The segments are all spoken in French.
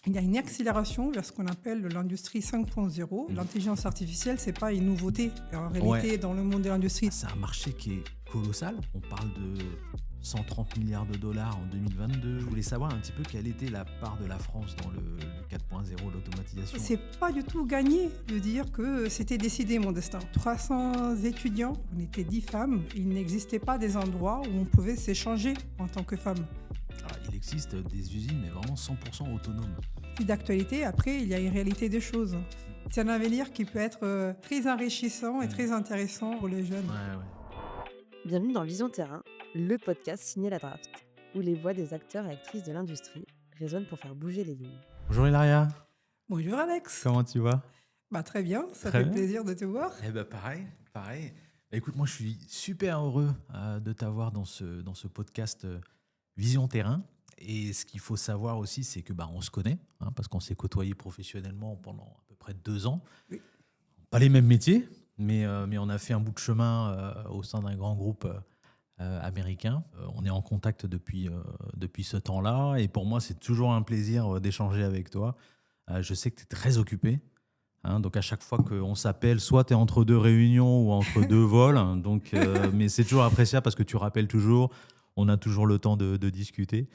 il y a une accélération vers ce qu'on appelle l'industrie 5.0. L'intelligence artificielle, ce n'est pas une nouveauté. En réalité, dans le monde de l'industrie, c'est un marché qui est colossal. On parle de 130 milliards de dollars en 2022. Je voulais savoir un petit peu quelle était la part de la France dans le 4.0, l'automatisation. C'est pas du tout gagné de dire que c'était décidé mon destin. 300 étudiants, on était 10 femmes. Il n'existait pas des endroits où on pouvait s'échanger en tant que femme. Alors, il existe des usines, mais vraiment 100% autonomes. Puis d'actualité, après, il y a une réalité des choses. C'est un avenir qui peut être très enrichissant et très intéressant pour les jeunes. Bienvenue dans Vision Terrain, le podcast signé La Draft, où les voix des acteurs et actrices de l'industrie résonnent pour faire bouger les lignes. Bonjour Hilaria. Bonjour Alex. Comment tu vas ? Très bien, ça Très fait bien. plaisir de te voir. Pareil. Écoute, moi je suis super heureux de t'avoir dans ce podcast Vision Terrain. Et ce qu'il faut savoir aussi, c'est que on se connaît, parce qu'on s'est côtoyés professionnellement pendant à peu près 2 ans. Oui. Pas les mêmes métiers, mais on a fait un bout de chemin au sein d'un grand groupe américain. On est en contact depuis ce temps-là. Et pour moi, c'est toujours un plaisir d'échanger avec toi. Je sais que tu es très occupé. Donc à chaque fois qu'on s'appelle, soit tu es entre 2 réunions ou entre 2 vols. Mais c'est toujours appréciable parce que tu rappelles toujours. On a toujours le temps de discuter.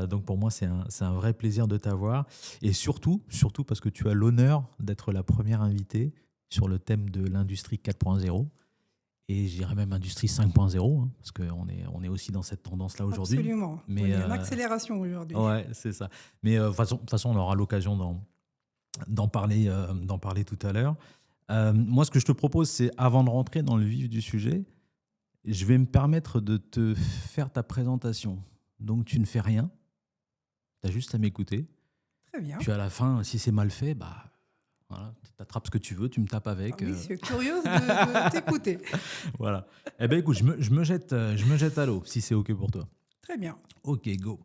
Donc pour moi, c'est un vrai plaisir de t'avoir. Et surtout parce que tu as l'honneur d'être la première invitée sur le thème de l'industrie 4.0. Et je dirais même industrie 5.0, parce qu'on est aussi dans cette tendance-là aujourd'hui. Absolument. Mais, on est en accélération aujourd'hui. Ouais, c'est ça. Mais de toute façon, on aura l'occasion d'en parler tout à l'heure. Moi, ce que je te propose, c'est avant de rentrer dans le vif du sujet, je vais me permettre de te faire ta présentation. Donc, tu ne fais rien. Tu as juste à m'écouter. Très bien. Puis à la fin, si c'est mal fait, voilà, tu attrapes ce que tu veux, tu me tapes avec. Oui, je suis curieuse de t'écouter. Voilà. Écoute, je me jette à l'eau, si c'est OK pour toi. Très bien. OK, go.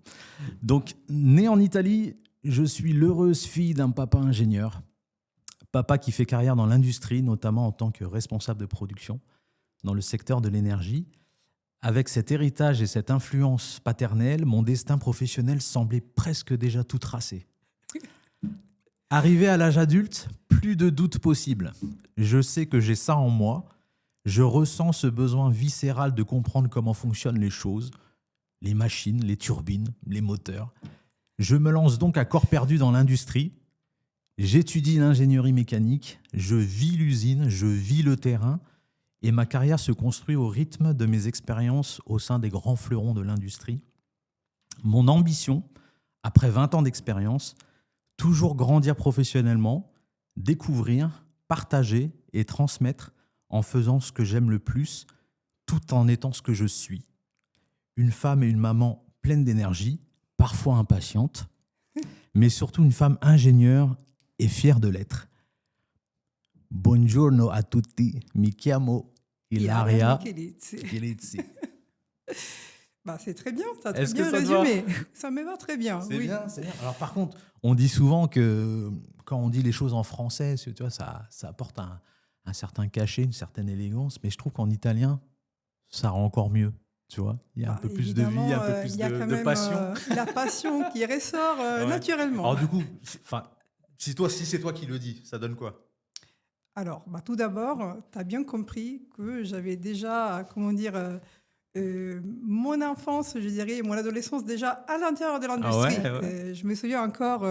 Donc, né en Italie, je suis l'heureuse fille d'un papa ingénieur. Papa qui fait carrière dans l'industrie, notamment en tant que responsable de production dans le secteur de l'énergie. Avec cet héritage et cette influence paternelle, mon destin professionnel semblait presque déjà tout tracé. Arrivé à l'âge adulte, plus de doute possible. Je sais que j'ai ça en moi. Je ressens ce besoin viscéral de comprendre comment fonctionnent les choses, les machines, les turbines, les moteurs. Je me lance donc à corps perdu dans l'industrie. J'étudie l'ingénierie mécanique, je vis l'usine, je vis le terrain. Et ma carrière se construit au rythme de mes expériences au sein des grands fleurons de l'industrie. Mon ambition, après 20 ans d'expérience, toujours grandir professionnellement, découvrir, partager et transmettre en faisant ce que j'aime le plus, tout en étant ce que je suis. Une femme et une maman pleine d'énergie, parfois impatiente, mais surtout une femme ingénieure et fière de l'être. Buongiorno a tutti, mi chiamo Hilaria Michelizzi. C'est très bien, tu as très Est-ce bien que ça te résumé. Ça me va très bien. C'est oui. bien, c'est bien. Alors par contre, on dit souvent que quand on dit les choses en français, tu vois, ça apporte un certain cachet, une certaine élégance, mais je trouve qu'en italien, ça rend encore mieux. Tu vois, il y a un peu plus de vie, un peu plus de passion. La passion qui ressort naturellement. Alors du coup, si c'est toi qui le dis, ça donne quoi ? Alors, tout d'abord, tu as bien compris que j'avais déjà, mon enfance, je dirais, mon adolescence déjà à l'intérieur de l'industrie. Ah ouais. Je me souviens encore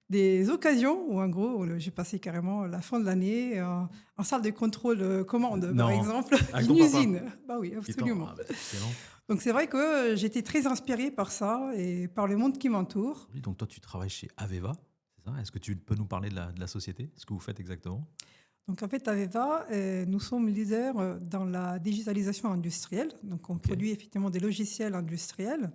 des occasions où, en gros, j'ai passé carrément la fin de l'année en salle de contrôle commande, par exemple, d'une usine. Oui, absolument. Excellent. Donc, c'est vrai que j'étais très inspirée par ça et par le monde qui m'entoure. Oui, donc toi, tu travailles chez Aveva, c'est ça ? Est-ce que tu peux nous parler de la société ? Ce que vous faites exactement ? Donc en fait, Aveva, nous sommes leaders dans la digitalisation industrielle. Donc on produit effectivement des logiciels industriels.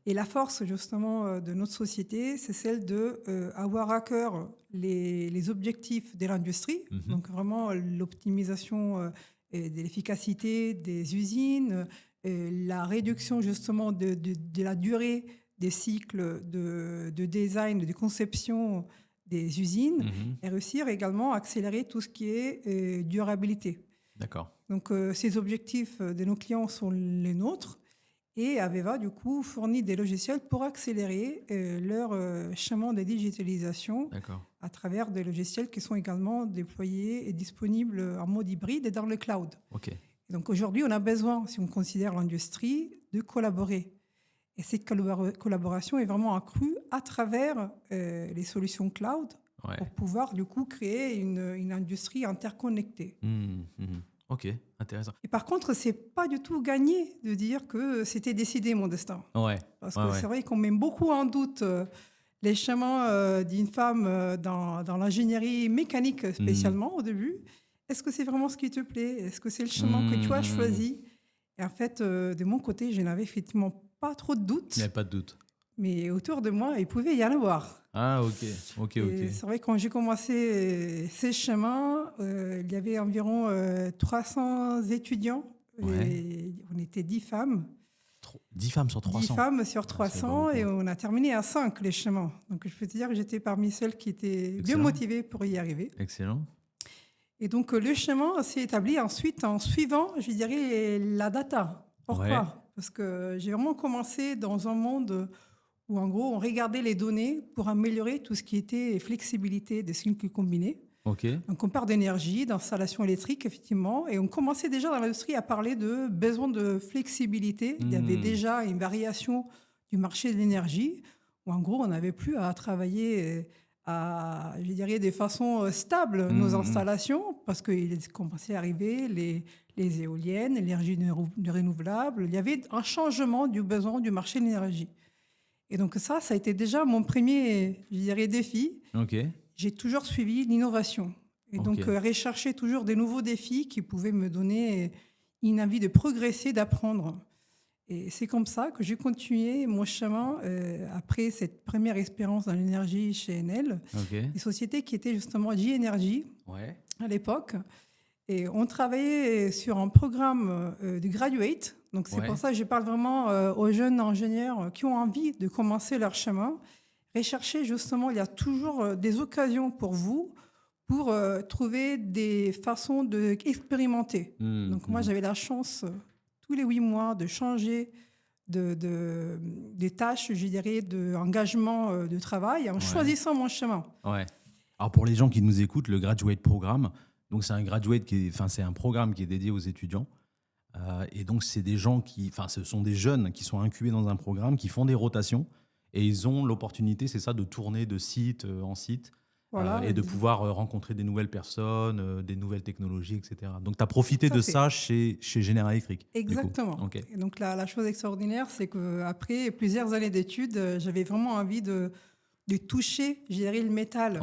Et la force justement de notre société, c'est celle d'avoir à cœur les objectifs de l'industrie. Donc vraiment l'optimisation de l'efficacité des usines, la réduction justement de la durée des cycles de design, de conception des usines, et réussir également à accélérer tout ce qui est durabilité. D'accord. Donc, ces objectifs de nos clients sont les nôtres. Et Aveva, du coup, fournit des logiciels pour accélérer leur chemin de digitalisation à travers des logiciels qui sont également déployés et disponibles en mode hybride et dans le cloud. Okay. Et donc aujourd'hui, on a besoin, si on considère l'industrie, de collaborer. Et cette collaboration est vraiment accrue à travers les solutions cloud pour pouvoir, du coup, créer une industrie interconnectée. Ok, intéressant. Et par contre, c'est pas du tout gagné de dire que c'était décidé mon destin. Parce que c'est vrai qu'on met beaucoup en doute les chemins d'une femme dans l'ingénierie mécanique spécialement au début. Est-ce que c'est vraiment ce qui te plaît? Est-ce que c'est le chemin que tu as choisi? Et en fait, de mon côté, je n'avais effectivement pas trop de doutes. Il n'y avait pas de doute. Mais autour de moi, il pouvait y en avoir. Ah, ok. C'est vrai que quand j'ai commencé ces chemins, il y avait environ 300 étudiants. Et on était 10 femmes. 10 femmes sur 300. 10 femmes sur 300 et on a terminé à 5 les chemins. Donc je peux te dire que j'étais parmi celles qui étaient bien motivées pour y arriver. Excellent. Et donc le chemin s'est établi ensuite en suivant, je dirais, la data. Pourquoi ? Parce que j'ai vraiment commencé dans un monde où, en gros, on regardait les données pour améliorer tout ce qui était flexibilité des cycles combinés. Donc, on parle d'énergie, d'installation électrique, effectivement, et on commençait déjà dans l'industrie à parler de besoin de flexibilité. Il y avait déjà une variation du marché de l'énergie, où, en gros, on n'avait plus à travailler je dirais, de façon stable nos installations, parce qu'il commençait à arriver les éoliennes, l'énergie renouvelable. Il y avait un changement du besoin du marché de l'énergie. Et donc ça a été déjà mon premier, je dirais, défi. J'ai toujours suivi l'innovation. Et donc rechercher toujours des nouveaux défis qui pouvaient me donner une envie de progresser, d'apprendre. Et c'est comme ça que j'ai continué mon chemin après cette première expérience dans l'énergie chez Enel. Une société qui était justement J-Energy à l'époque. Et on travaillait sur un programme de graduate. Donc c'est pour ça que je parle vraiment aux jeunes ingénieurs qui ont envie de commencer leur chemin. Rechercher justement, il y a toujours des occasions pour vous pour trouver des façons d'expérimenter. Donc moi, j'avais la chance tous les 8 mois de changer des tâches, je dirais, d'engagement de travail en choisissant mon chemin. Alors pour les gens qui nous écoutent, le Graduate Programme, donc c'est c'est un programme qui est dédié aux étudiants. Et donc c'est des gens ce sont des jeunes qui sont incubés dans un programme, qui font des rotations et ils ont l'opportunité, c'est ça, de tourner de site en site. Et de pouvoir rencontrer des nouvelles personnes, des nouvelles technologies, etc. Donc, tu as profité de ça chez General Electric. Exactement. Et donc, la chose extraordinaire, c'est qu'après plusieurs années d'études, j'avais vraiment envie de toucher, je dirais, le métal,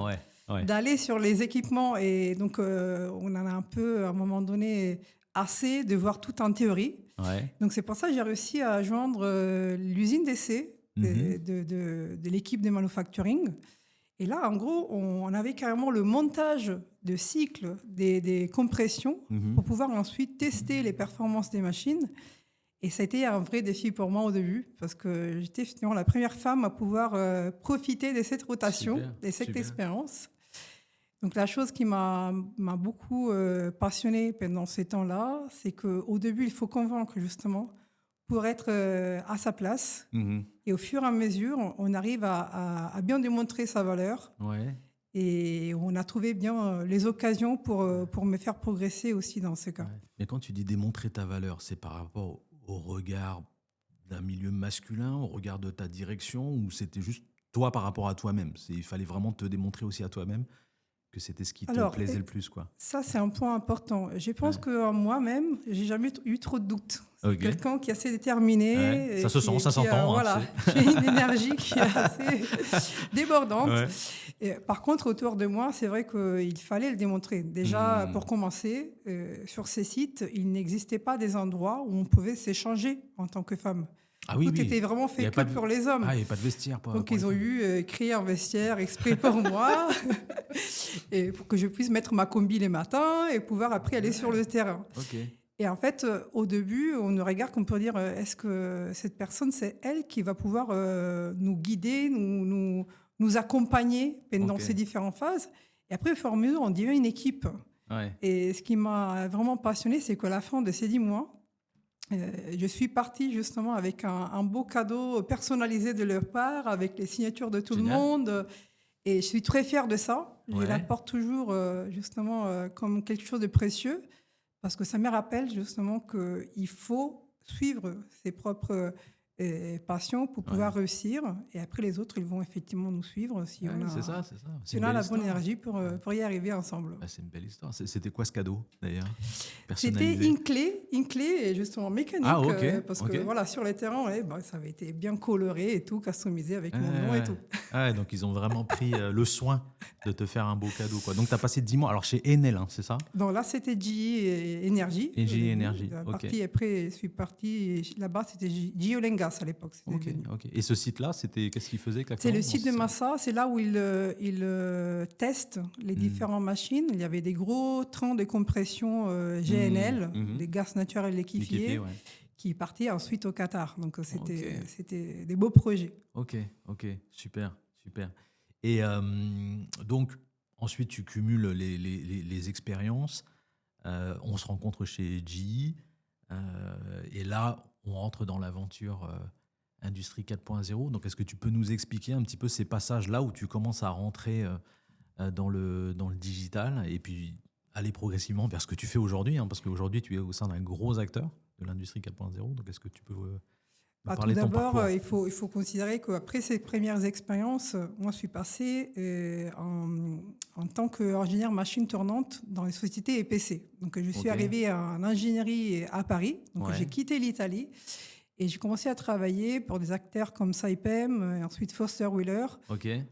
d'aller sur les équipements. Et donc, on en a un peu, à un moment donné, assez de voir tout en théorie. Donc, c'est pour ça que j'ai réussi à joindre l'usine d'essai de l'équipe de manufacturing. Et là, en gros, on avait carrément le montage de cycles des compressions pour pouvoir ensuite tester les performances des machines. Et ça a été un vrai défi pour moi au début, parce que j'étais finalement la première femme à pouvoir profiter de cette rotation, de cette expérience. Donc la chose qui m'a beaucoup passionnée pendant ces temps-là, c'est qu'au début, il faut convaincre justement pour être à sa place. Et au fur et à mesure, on arrive à bien démontrer sa valeur. Et on a trouvé bien les occasions pour me faire progresser aussi dans ce cas. Mais quand tu dis démontrer ta valeur, c'est par rapport au regard d'un milieu masculin, au regard de ta direction, ou c'était juste toi par rapport à toi-même? Il fallait vraiment te démontrer aussi à toi-même que c'était ce qui te plaisait le plus, quoi. Ça, c'est un point important. Je pense que moi-même, j'ai jamais eu trop de doutes. C'est quelqu'un qui est assez déterminé. Ça se sent, ça s'entend. Voilà, j'ai une énergie qui est assez débordante. Et, par contre, autour de moi, c'est vrai qu'il fallait le démontrer. Déjà, pour commencer, sur ces sites, il n'existait pas des endroits où on pouvait s'échanger en tant que femme. Tout était vraiment fait que pour les hommes. Il n'y avait pas de vestiaire. Donc, ils ont créé un vestiaire exprès pour moi et pour que je puisse mettre ma combi les matins et pouvoir après aller sur le terrain. Et en fait, au début, on nous regarde qu'on peut dire est-ce que cette personne, c'est elle qui va pouvoir nous guider, nous accompagner pendant ces différentes phases. Et après, au fur et à mesure, on devient une équipe. Et ce qui m'a vraiment passionnée, c'est qu'à la fin de ces 10 mois, Je suis partie justement avec un beau cadeau personnalisé de leur part, avec les signatures de tout le monde. Et je suis très fière de ça. Je l'apporte toujours justement comme quelque chose de précieux, parce que ça me rappelle justement qu'il faut suivre ses propres passions pour pouvoir réussir. Et après, les autres, ils vont effectivement nous suivre si on a, c'est ça. Si on a la bonne énergie pour y arriver ensemble. C'est une belle histoire. C'était quoi ce cadeau, d'ailleurs? C'était une clé justement mécanique. Parce que voilà, sur les terrains, ça avait été bien coloré et tout, customisé avec mon nom et tout. Donc, ils ont vraiment pris le soin de te faire un beau cadeau, quoi. Donc, tu as passé 10 mois alors, chez Enel, c'est ça? Non, là, c'était GE Énergie. Et GE Énergie, Après, je suis partie là-bas, c'était GE Oil & Gas à l'époque. Et ce site-là, qu'est-ce qu'il faisait exactement? C'est le site de Massa, c'est là où ils testent les différentes machines. Il y avait des gros trains de compression GNL, des gaz naturels liquéfiés, qui partaient ensuite au Qatar. Donc, c'était des beaux projets. Ok, super. Et donc, ensuite, tu cumules les expériences. On se rencontre chez GE. Et là, on rentre dans l'aventure Industrie 4.0. Donc, est-ce que tu peux nous expliquer un petit peu ces passages-là où tu commences à rentrer dans le digital et puis aller progressivement vers ce que tu fais aujourd'hui, parce qu'aujourd'hui, tu es au sein d'un gros acteur de l'Industrie 4.0. Donc, est-ce que tu peux parler de ton parcours? Tout d'abord, il faut considérer qu'après ces premières expériences, moi, je suis passée en tant qu'ingénieur machine tournante dans les sociétés EPC. Donc, je suis arrivée en ingénierie à Paris. Donc, j'ai quitté l'Italie et j'ai commencé à travailler pour des acteurs comme Saipem et ensuite Foster Wheeler.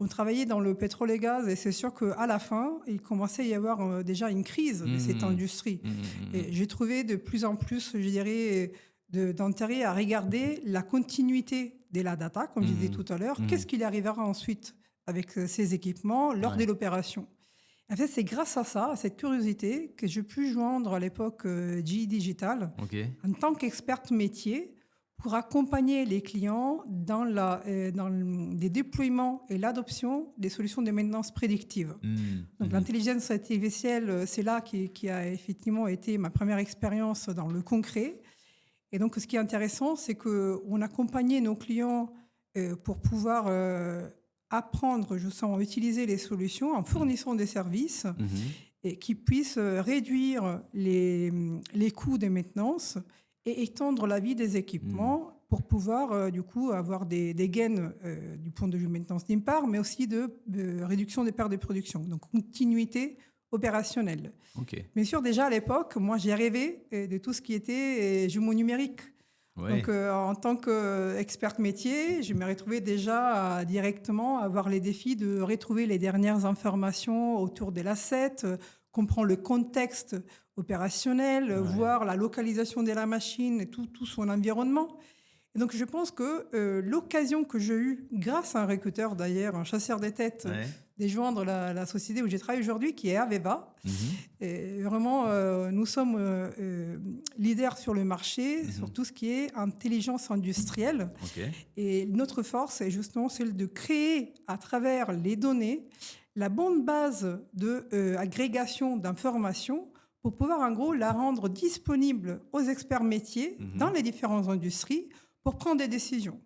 On travaillait dans le pétrole et gaz et c'est sûr qu'à la fin, il commençait à y avoir déjà une crise de cette industrie. Et j'ai trouvé de plus en plus, je dirais, d'intérêt à regarder la continuité de la data, comme je disais tout à l'heure. Qu'est-ce qu'il arrivera ensuite avec ces équipements lors de l'opération? En fait, c'est grâce à ça, à cette curiosité, que j'ai pu joindre à l'époque GE Digital en tant qu'experte métier pour accompagner les clients dans les déploiements et l'adoption des solutions de maintenance prédictive. Donc, l'intelligence artificielle, c'est là qui a effectivement été ma première expérience dans le concret. Et donc, ce qui est intéressant, c'est qu'on accompagnait nos clients pour pouvoir apprendre justement à utiliser les solutions en fournissant des services et qui puissent réduire les coûts de maintenance et étendre la vie des équipements pour pouvoir du coup avoir des gains du point de vue maintenance d'une part, mais aussi de réduction des pertes de production, donc continuité opérationnelle. Bien sûr, déjà à l'époque, moi j'ai rêvé de tout ce qui était jumeaux numériques. Donc en tant qu'experte métier, je me retrouvais déjà à directement avoir les défis de retrouver les dernières informations autour de l'asset, comprendre le contexte opérationnel, voir la localisation de la machine et tout son environnement. Et donc, je pense que l'occasion que j'ai eue, grâce à un recruteur d'ailleurs, un chasseur de tête, de joindre la société où j'ai travaillé aujourd'hui, qui est Aveva. Et vraiment, nous sommes leaders sur le marché, sur tout ce qui est intelligence industrielle. Et notre force est justement celle de créer, à travers les données, la bonne base d'agrégation d'informations pour pouvoir, en gros, la rendre disponible aux experts métiers dans les différentes industries pour prendre des décisions.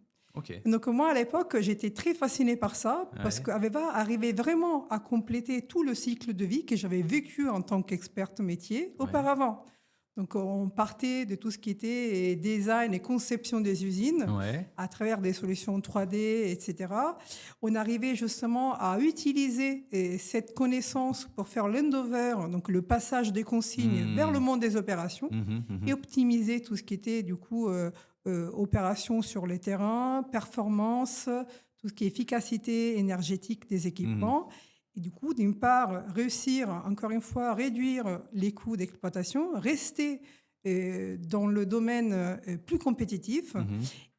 Donc moi, à l'époque, j'étais très fascinée par ça parce qu'Aveva arrivait vraiment à compléter tout le cycle de vie que j'avais vécu en tant qu'experte métier auparavant. Donc on partait de tout ce qui était design et conception des usines à travers des solutions 3D, etc. On arrivait justement à utiliser cette connaissance pour faire l'handover, donc le passage des consignes vers le monde des opérations et optimiser tout ce qui était du coup opérations sur les terrains, performance, tout ce qui est efficacité énergétique des équipements. Et du coup, d'une part, réussir, encore une fois, réduire les coûts d'exploitation, rester dans le domaine plus compétitif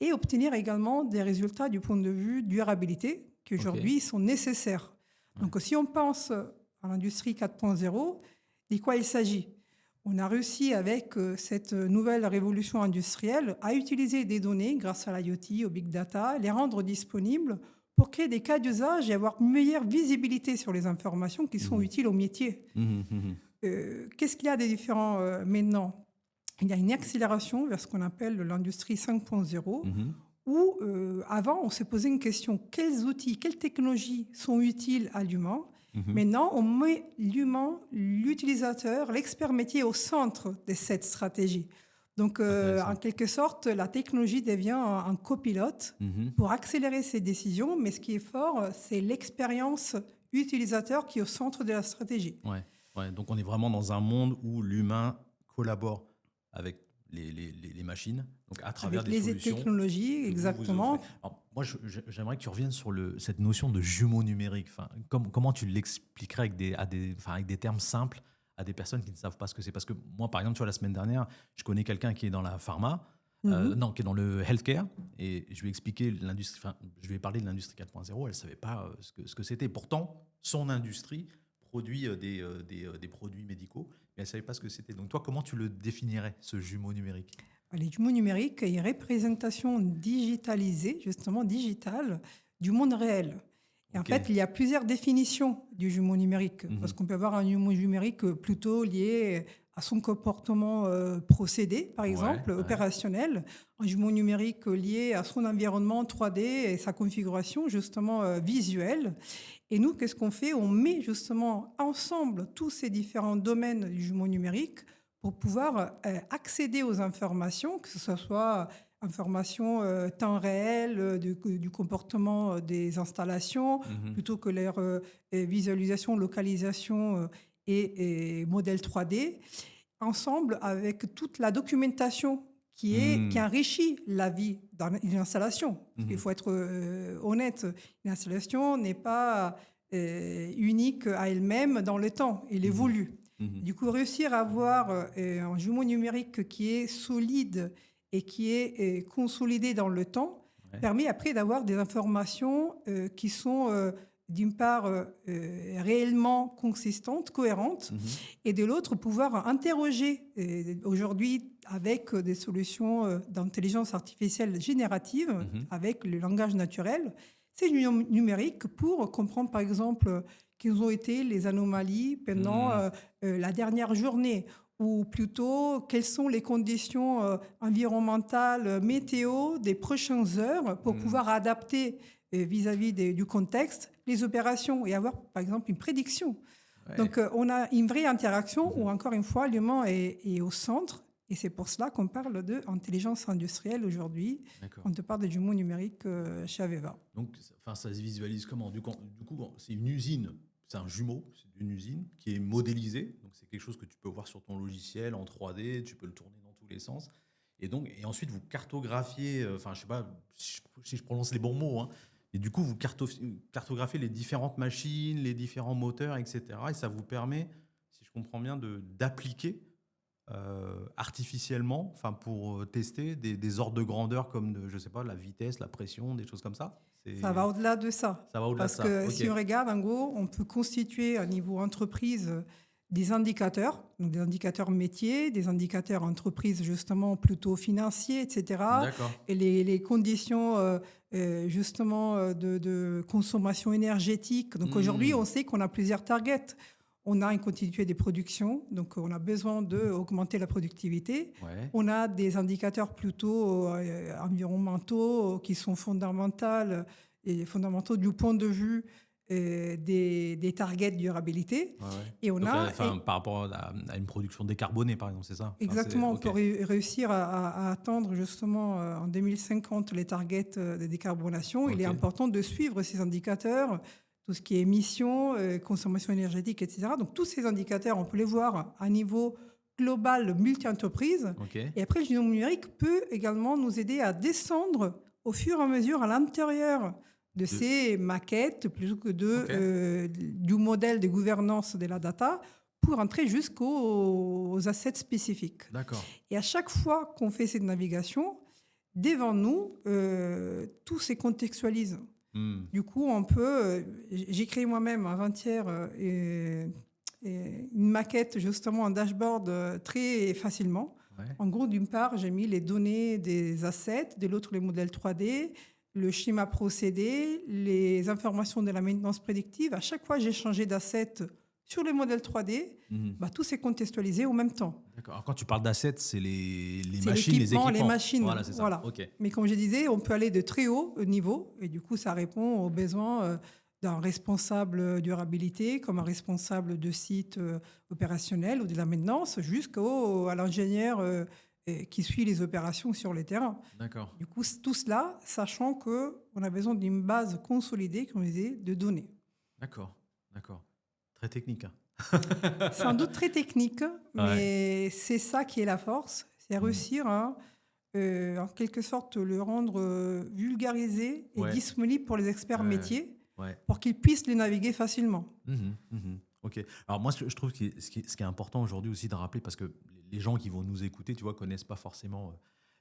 et obtenir également des résultats du point de vue durabilité qui aujourd'hui sont nécessaires. Donc, si on pense à l'industrie 4.0, de quoi il s'agit ? On a réussi avec cette nouvelle révolution industrielle à utiliser des données grâce à l'IoT, au big data, les rendre disponibles pour créer des cas d'usage et avoir une meilleure visibilité sur les informations qui sont utiles au métier. Qu'est-ce qu'il y a de différent maintenant ? il y a une accélération vers ce qu'on appelle l'industrie 5.0, où avant, on se posait une question, quels outils, quelles technologies sont utiles à l'humain ? Maintenant, on met l'humain, l'utilisateur, l'expert métier au centre de cette stratégie. Donc, en quelque sorte, la technologie devient un copilote pour accélérer ces décisions, mais ce qui est fort, c'est l'expérience utilisateur qui est au centre de la stratégie. Ouais. Donc, on est vraiment dans un monde où l'humain collabore avec les machines, donc à travers avec des les solutions. Technologies, exactement. Alors, moi, j'aimerais que tu reviennes sur cette notion de jumeau numérique. Enfin, comment tu l'expliquerais avec des termes simples à des personnes qui ne savent pas ce que c'est? Parce que moi, par exemple, tu vois, la semaine dernière, je connais quelqu'un qui est dans la pharma, qui est dans le healthcare, et je lui ai expliqué l'industrie. Enfin, je lui ai parlé de l'industrie 4.0. Elle savait pas ce que c'était. Pourtant, son industrie produit des produits médicaux, mais elle savait pas ce que c'était. Donc toi, comment tu le définirais, ce jumeau numérique? Les jumeaux numériques, il y a une représentation digitalisée, justement digitale, du monde réel. Et en fait, il y a plusieurs définitions du jumeau numérique, parce qu'on peut avoir un jumeau numérique plutôt lié à son comportement procédé, par exemple, opérationnel, un jumeau numérique lié à son environnement 3D et sa configuration, justement, visuelle. Et nous, qu'est-ce qu'on fait? On met justement ensemble tous ces différents domaines du jumeau numérique pour pouvoir accéder aux informations, que ce soit informations temps réel du comportement des installations, plutôt que leur visualisation, localisation et modèle 3D, ensemble avec toute la documentation qui enrichit la vie d'une installation. Il faut être honnête, une installation n'est pas unique à elle-même dans le temps, elle évolue. Du coup, réussir à avoir un jumeau numérique qui est solide et qui est consolidé dans le temps permet après d'avoir des informations qui sont d'une part réellement consistantes, cohérentes, et de l'autre pouvoir interroger aujourd'hui avec des solutions d'intelligence artificielle générative, avec le langage naturel, ces numériques pour comprendre par exemple quelles ont été les anomalies pendant la dernière journée, ou plutôt quelles sont les conditions environnementales, météo des prochaines heures pour pouvoir adapter vis-à-vis du contexte les opérations et avoir par exemple une prédiction. Donc on a une vraie interaction où encore une fois l'humain est au centre. Et c'est pour cela qu'on parle d'intelligence industrielle aujourd'hui. On te parle de jumeaux numériques chez Aveva. Donc ça se visualise comment? Du coup, c'est une usine, c'est un jumeau, c'est une usine qui est modélisée. Donc c'est quelque chose que tu peux voir sur ton logiciel en 3D, tu peux le tourner dans tous les sens. Et ensuite, vous cartographiez, je ne sais pas si je prononce les bons mots, et du coup, vous cartographiez les différentes machines, les différents moteurs, etc. Et ça vous permet, si je comprends bien, d'appliquer artificiellement, pour tester des ordres de grandeur comme je sais pas, la vitesse, la pression, des choses comme ça. Ça va au-delà de ça. Ça va au-delà Parce que si on regarde, en gros, on peut constituer à niveau entreprise des indicateurs, donc des indicateurs métiers, des indicateurs entreprises justement plutôt financiers, etc. Et les conditions justement de consommation énergétique. Donc aujourd'hui, on sait qu'on a plusieurs targets. On a une continuité des productions, donc on a besoin d'augmenter la productivité. On a des indicateurs plutôt environnementaux qui sont fondamentaux du point de vue des targets de durabilité. Et on donc par rapport à une production décarbonée, par exemple, c'est ça? Exactement, on peut réussir à atteindre justement en 2050 les targets de décarbonation. Il est important de suivre ces indicateurs, tout ce qui est émissions, consommation énergétique, etc. Donc, tous ces indicateurs, on peut les voir à niveau global, multi-entreprise. Et après, le jumeau numérique peut également nous aider à descendre au fur et à mesure à l'intérieur de ces maquettes, plutôt que du modèle de gouvernance de la data, pour entrer jusqu'aux assets spécifiques. Et à chaque fois qu'on fait cette navigation, devant nous, tout se contextualise. Du coup, on peut... j'ai créé moi-même avant-hier une maquette, justement, un dashboard très facilement. En gros, d'une part, j'ai mis les données des assets, de l'autre, les modèles 3D, le schéma procédé, les informations de la maintenance prédictive. À chaque fois, j'ai changé d'asset sur les modèles 3D, tout s'est contextualisé en même temps. D'accord. Alors, quand tu parles d'assets, c'est les machines, les équipements. Les machines. Voilà, c'est ça. Voilà. Okay. Mais comme je disais, on peut aller de très haut niveau et du coup, ça répond aux besoins d'un responsable durabilité, comme un responsable de site opérationnel ou de la maintenance, jusqu'à l'ingénieur qui suit les opérations sur le terrain. D'accord. Du coup, tout cela, sachant qu'on a besoin d'une base consolidée, comme je disais, de données. D'accord. Très technique. Sans doute très technique, mais c'est ça qui est la force, c'est réussir à, en quelque sorte, le rendre vulgarisé et disponible pour les experts métiers, pour qu'ils puissent les naviguer facilement. Ok. Alors moi, je trouve que ce qui est important aujourd'hui aussi de rappeler, parce que les gens qui vont nous écouter, tu vois, connaissent pas forcément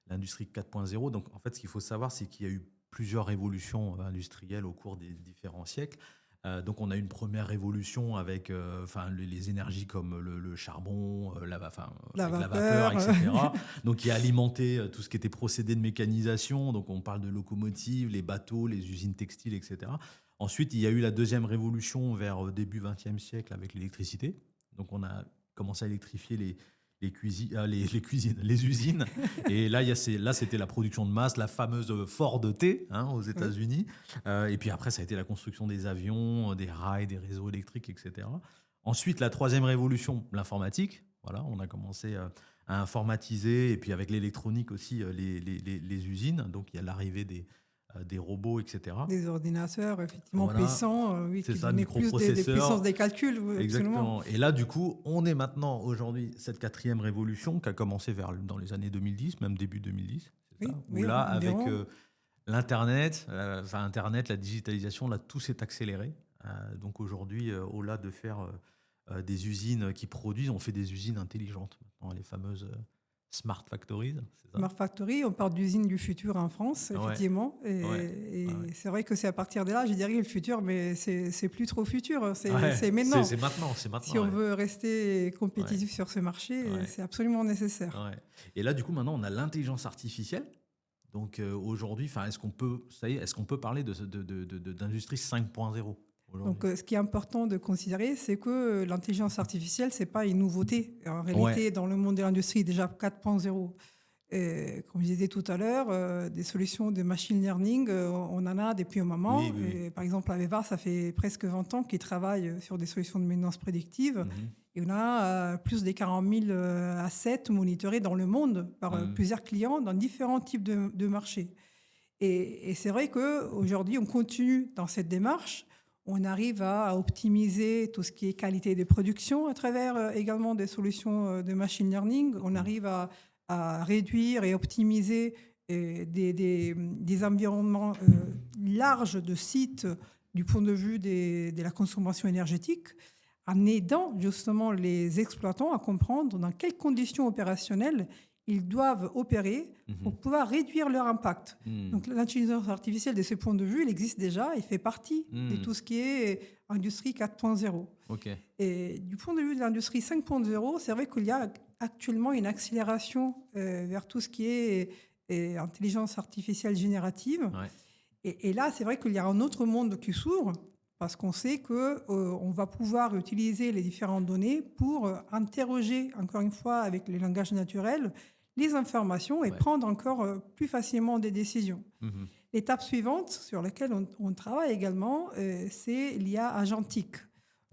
l'industrie 4.0. Donc en fait, ce qu'il faut savoir, c'est qu'il y a eu plusieurs révolutions industrielles au cours des différents siècles. Donc on a une première révolution avec les énergies comme le charbon, la vapeur, etc. Donc qui a alimenté tout ce qui était procédé de mécanisation. Donc on parle de locomotives, les bateaux, les usines textiles, etc. Ensuite, il y a eu la deuxième révolution vers début XXe siècle avec l'électricité. Donc on a commencé à électrifier les usines. Et là, c'était la production de masse, la fameuse Ford T aux États-Unis. Et puis après, ça a été la construction des avions, des rails, des réseaux électriques, etc. Ensuite, la troisième révolution, l'informatique. Voilà, on a commencé à informatiser. Et puis avec l'électronique aussi, les usines. Donc il y a l'arrivée des robots, etc. Des ordinateurs, effectivement, puissants, qui donnaient plus des puissances des calculs. Exactement. Et là, du coup, on est maintenant, aujourd'hui, cette quatrième révolution qui a commencé dans les années 2010, même début 2010. Où là, avec l'Internet, Internet, la digitalisation, là, tout s'est accéléré. Donc aujourd'hui, au-delà de faire des usines qui produisent, on fait des usines intelligentes, maintenant, les fameuses... Smart Factories, c'est ça ? Smart Factory, on parle d'usines du futur en France, effectivement. Et c'est vrai que c'est à partir de là, je dirais le futur, mais c'est plus trop futur, c'est maintenant. C'est maintenant. Si on veut rester compétitif sur ce marché, c'est absolument nécessaire. Et là, du coup, maintenant, on a l'intelligence artificielle. Donc aujourd'hui, est-ce qu'on peut parler d'industrie 5.0 ? Donc, ce qui est important de considérer, c'est que l'intelligence artificielle, ce n'est pas une nouveauté. En réalité, dans le monde de l'industrie, déjà 4.0. Comme je disais tout à l'heure, des solutions de machine learning, on en a depuis un moment. Oui. Par exemple, Aveva, ça fait presque 20 ans qu'ils travaillent sur des solutions de maintenance prédictive. Et on a plus de 40 000 assets monitorés dans le monde par plusieurs clients dans différents types de marchés. Et c'est vrai qu'aujourd'hui, on continue dans cette démarche. On arrive à optimiser tout ce qui est qualité de production à travers également des solutions de machine learning. On arrive à réduire et optimiser des environnements larges de sites du point de vue de la consommation énergétique, en aidant justement les exploitants à comprendre dans quelles conditions opérationnelles ils doivent opérer pour pouvoir réduire leur impact. Donc l'intelligence artificielle, de ce point de vue, elle existe déjà et fait partie de tout ce qui est industrie 4.0. Okay. Et du point de vue de l'industrie 5.0, c'est vrai qu'il y a actuellement une accélération vers tout ce qui est intelligence artificielle générative. Et là, c'est vrai qu'il y a un autre monde qui s'ouvre, parce qu'on sait qu'on va pouvoir utiliser les différentes données pour interroger, encore une fois, avec les langages naturels, les informations et prendre encore plus facilement des décisions. L'étape suivante sur laquelle on travaille également, c'est l'IA agentique.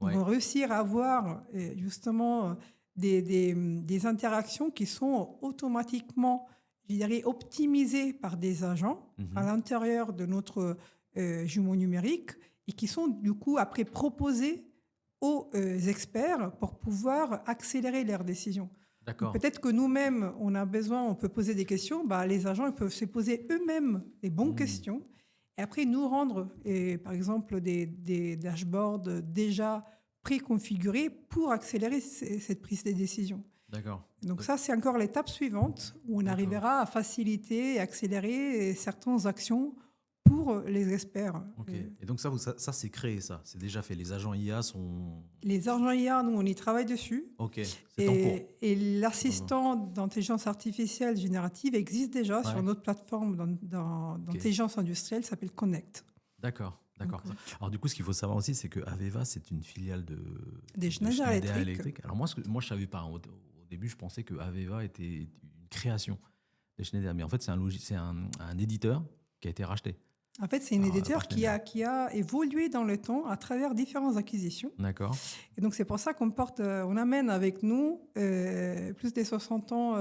On va réussir à avoir justement des interactions qui sont automatiquement, je dirais, optimisées par des agents à l'intérieur de notre jumeau numérique et qui sont du coup après proposées aux experts pour pouvoir accélérer leurs décisions. Peut-être que nous-mêmes, on peut poser des questions. Les agents ils peuvent se poser eux-mêmes les bonnes questions et après nous rendre, par exemple, des dashboards déjà préconfigurés pour accélérer cette prise de décision. Donc ça, c'est encore l'étape suivante où on arrivera à faciliter et accélérer certaines actions pour les experts. Et donc ça c'est créé, ça. C'est déjà fait. Les agents IA sont... Les agents IA, nous, on y travaille dessus. C'est en cours. Et l'assistant d'intelligence artificielle générative existe déjà sur notre plateforme d'intelligence industrielle, s'appelle Connect. D'accord. D'accord. Alors du coup, ce qu'il faut savoir aussi, c'est que Aveva, c'est une filiale des Schneider Electric. Alors moi, je savais pas. Au début, je pensais que Aveva était une création des Schneider, mais en fait, c'est un éditeur qui a été racheté. En fait, c'est un éditeur qui a évolué dans le temps à travers différentes acquisitions. D'accord. Et donc, c'est pour ça on amène avec nous plus de 60 ans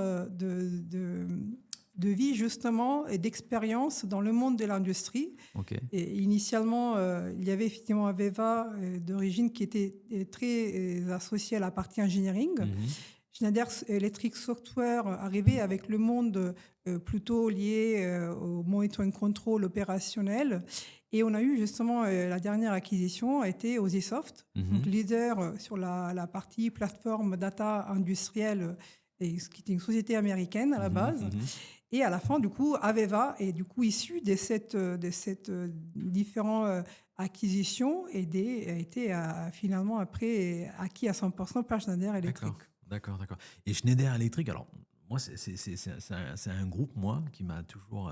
de vie, justement, et d'expérience dans le monde de l'industrie. Okay. Et initialement, il y avait effectivement Aveva d'origine qui était très associée à la partie engineering. Schneider Electric Software arrivait avec le monde plutôt lié au monitoring control opérationnel. Et on a eu justement la dernière acquisition a été Osisoft, donc leader sur la partie plateforme data industrielle, et ce qui était une société américaine à la base. Et à la fin, du coup, Aveva est du coup issu de cette différentes acquisitions et a été finalement après acquis à 100% par Schneider Electric. D'accord. Et Schneider Electric, alors moi, c'est un groupe, moi, qui m'a toujours...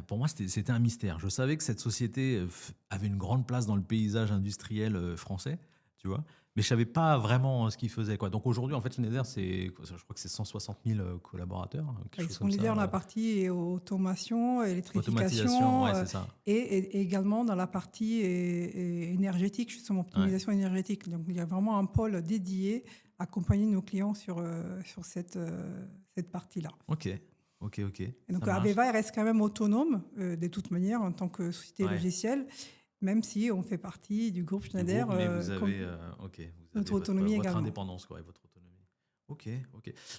pour moi, c'était un mystère. Je savais que cette société avait une grande place dans le paysage industriel français, tu vois, mais je ne savais pas vraiment ce qu'ils faisaient, quoi. Donc aujourd'hui, en fait, Schneider, je crois que c'est 160 000 collaborateurs. Ils sont leaders dans la partie automation, électrification, ouais, c'est ça. Et également dans la partie énergétique, justement, optimisation énergétique. Donc il y a vraiment un pôle dédié à accompagner nos clients sur cette partie-là. Ok. Et donc Aveva reste quand même autonome, de toute manière, en tant que société logicielle, même si on fait partie du groupe Schneider. Mais vous avez, notre autonomie votre également. Indépendance, quoi, et votre autonomie. Ok.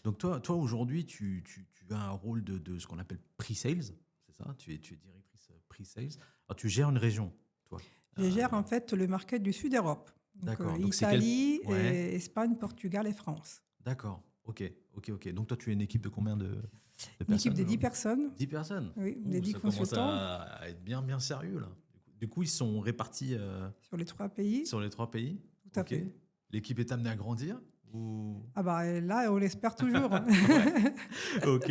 Donc toi aujourd'hui, tu as un rôle de ce qu'on appelle pre-sales, c'est ça ? Tu es directrice pre-sales. Alors tu gères une région, toi ? Je gère en fait le market du Sud-Europe. D'accord. Donc Italie, Espagne, Portugal et France. D'accord. Ok. Donc toi, tu es une équipe de combien de personnes ? Une équipe de 10 personnes. 10 personnes ? Oui, des 10 consultants. Ça commence à être bien sérieux, là. Du coup, ils sont répartis... sur les 3 pays. Sur les 3 pays ? Tout à fait. L'équipe est amenée à grandir ou... Ah bah là, on l'espère toujours. Ok.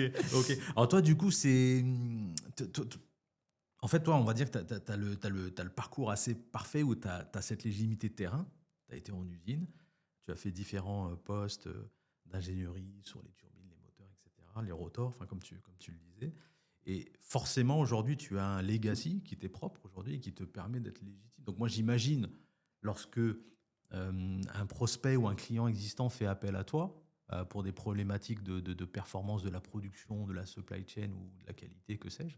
Alors toi, du coup, c'est... En fait, toi, on va dire que tu as le parcours assez parfait où tu as cette légitimité de terrain. Tu as été en usine, tu as fait différents postes d'ingénierie sur les turbines, les moteurs, etc., les rotors, enfin, comme tu le disais. Et forcément, aujourd'hui, tu as un legacy qui t'est propre aujourd'hui et qui te permet d'être légitime. Donc moi, j'imagine, lorsque un prospect ou un client existant fait appel à toi pour des problématiques de performance de la production, de la supply chain ou de la qualité, que sais-je,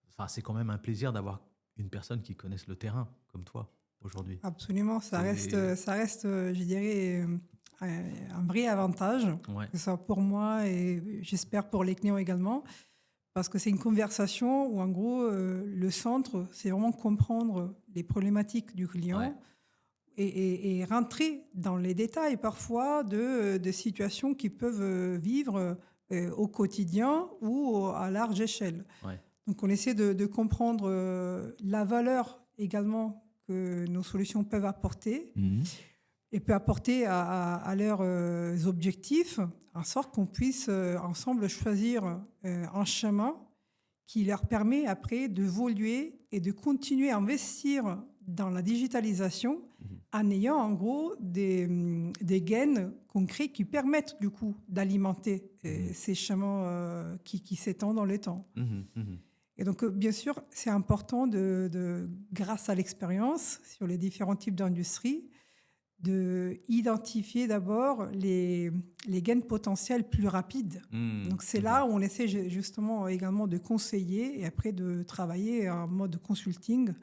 enfin, c'est quand même un plaisir d'avoir une personne qui connaisse le terrain comme toi aujourd'hui. Absolument, ça reste, je dirais, un vrai avantage, que ce soit pour moi et j'espère pour les clients également, parce que c'est une conversation où en gros, le centre, c'est vraiment comprendre les problématiques du client et rentrer dans les détails parfois de situations qu'ils peuvent vivre au quotidien ou à large échelle. Donc, on essaie de comprendre la valeur également que nos solutions peuvent apporter et peut apporter à leurs objectifs, en sorte qu'on puisse ensemble choisir un chemin qui leur permet après d'évoluer et de continuer à investir dans la digitalisation en ayant en gros des gains concrets qui permettent du coup d'alimenter ces chemins qui s'étendent dans le temps. Et donc, bien sûr, c'est important, grâce à l'expérience sur les différents types d'industries, d'identifier d'abord les gains potentiels plus rapides. Donc, c'est là où on essaie justement également de conseiller et après de travailler en mode consulting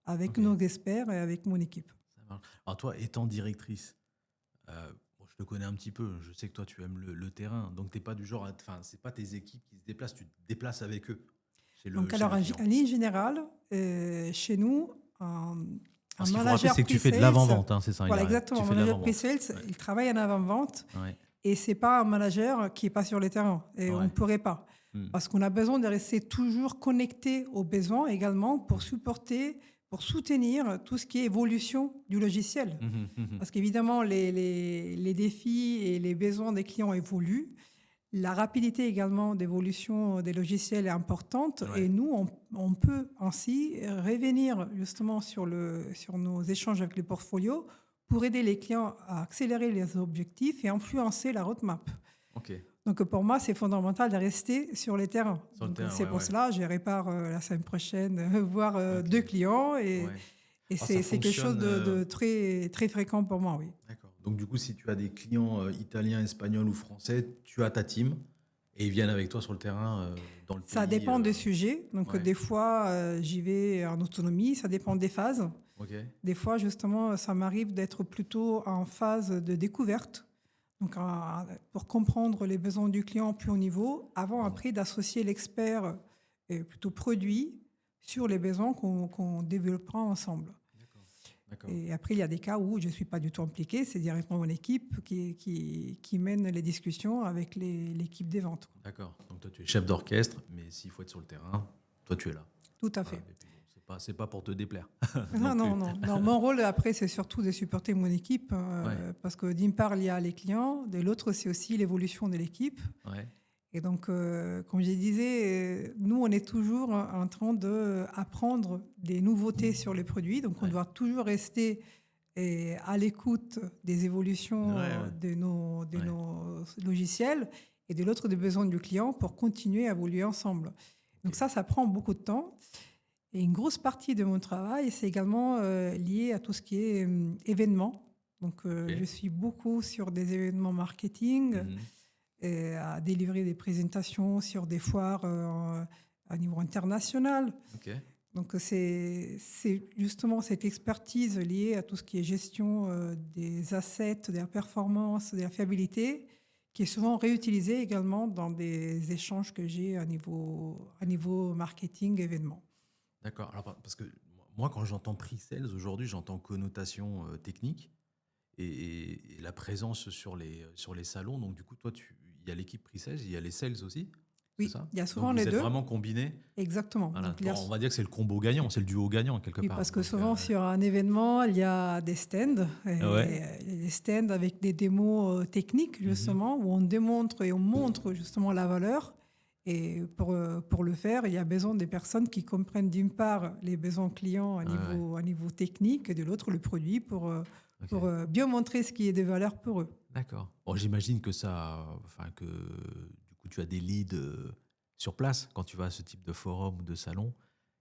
avec nos experts et avec mon équipe. Ça marche. Alors, toi, étant directrice, je te connais un petit peu, je sais que toi, tu aimes le terrain, donc t'es pas du genre, c'est pas tes équipes qui se déplacent, tu te déplaces avec eux. Donc, alors, en ligne générale, chez nous, un manager c'est que tu fais de l'avant-vente, c'est ça. Voilà, exactement. Un manager pre-sales, il travaille en avant-vente et c'est pas un manager qui est pas sur le terrain. Et on ne pourrait pas. Parce qu'on a besoin de rester toujours connecté aux besoins également pour supporter, pour soutenir tout ce qui est évolution du logiciel. Parce qu'évidemment, les défis et les besoins des clients évoluent. La rapidité également d'évolution des logiciels est importante Ouais. et nous, on peut ainsi revenir justement sur nos échanges avec les portfolios pour aider les clients à accélérer les objectifs et influencer la roadmap. Ok. Donc pour moi, c'est fondamental de rester sur les terrains. Sur le Donc, terrain, c'est pour cela, je répare la semaine prochaine voir Ok. 2 clients et, Ouais. et Ah, c'est ça quelque chose fonctionne, de très, très fréquent pour moi, oui. D'accord. Donc, du coup, si tu as des clients italiens, espagnols ou français, tu as ta team et ils viennent avec toi sur le terrain dans le pays. Ça dépend des sujets. Donc, ouais. des fois, j'y vais en autonomie. Ça dépend des phases. Ok. Des fois, justement, ça m'arrive d'être plutôt en phase de découverte. Donc, pour comprendre les besoins du client au plus haut niveau, avant, après, d'associer l'expert plutôt produit sur les besoins qu'on développera ensemble. D'accord. Et après, il y a des cas où je ne suis pas du tout impliquée. C'est directement mon équipe qui mène les discussions avec l'équipe des ventes. D'accord. Donc, toi, tu es chef d'orchestre, mais s'il faut être sur le terrain, toi, tu es là. Tout à fait. Et puis, bon, c'est pas pour te déplaire. Non. Mon rôle, après, c'est surtout de supporter mon équipe. Ouais. Parce que d'une part, il y a les clients. De l'autre, c'est aussi l'évolution de l'équipe. Ouais. Et donc, comme je disais, nous, on est toujours en train d'apprendre des nouveautés sur les produits. Donc, on doit toujours rester à l'écoute des évolutions de nos logiciels et de l'autre des besoins du client pour continuer à évoluer ensemble. Donc ça prend beaucoup de temps. Et une grosse partie de mon travail, c'est également lié à tout ce qui est événements. Donc, je suis beaucoup sur des événements marketing. Et à délivrer des présentations sur des foires à niveau international. Ok. Donc, c'est justement cette expertise liée à tout ce qui est gestion des assets, de la performance, de la fiabilité, qui est souvent réutilisée également dans des échanges que j'ai à niveau marketing, événements. D'accord. Alors, parce que moi, quand j'entends pre-sales, aujourd'hui, j'entends connotation technique et la présence sur les salons. Donc, du coup, toi, il y a l'équipe pre-sales, il y a les sales aussi. Oui, c'est ça il y a souvent donc, les vous deux. êtes vraiment combinés. Exactement. Voilà. Donc, On va dire que c'est le combo gagnant, c'est le duo gagnant quelque oui, part. parce que donc, souvent sur un événement, il y a des stands, des stands avec des démos techniques justement, où on démontre et on montre justement la valeur. Et pour le faire, il y a besoin des personnes qui comprennent d'une part les besoins clients à niveau technique et de l'autre le produit pour bien montrer ce qui est de valeur pour eux. D'accord. Bon, j'imagine que que du coup tu as des leads sur place quand tu vas à ce type de forum ou de salon.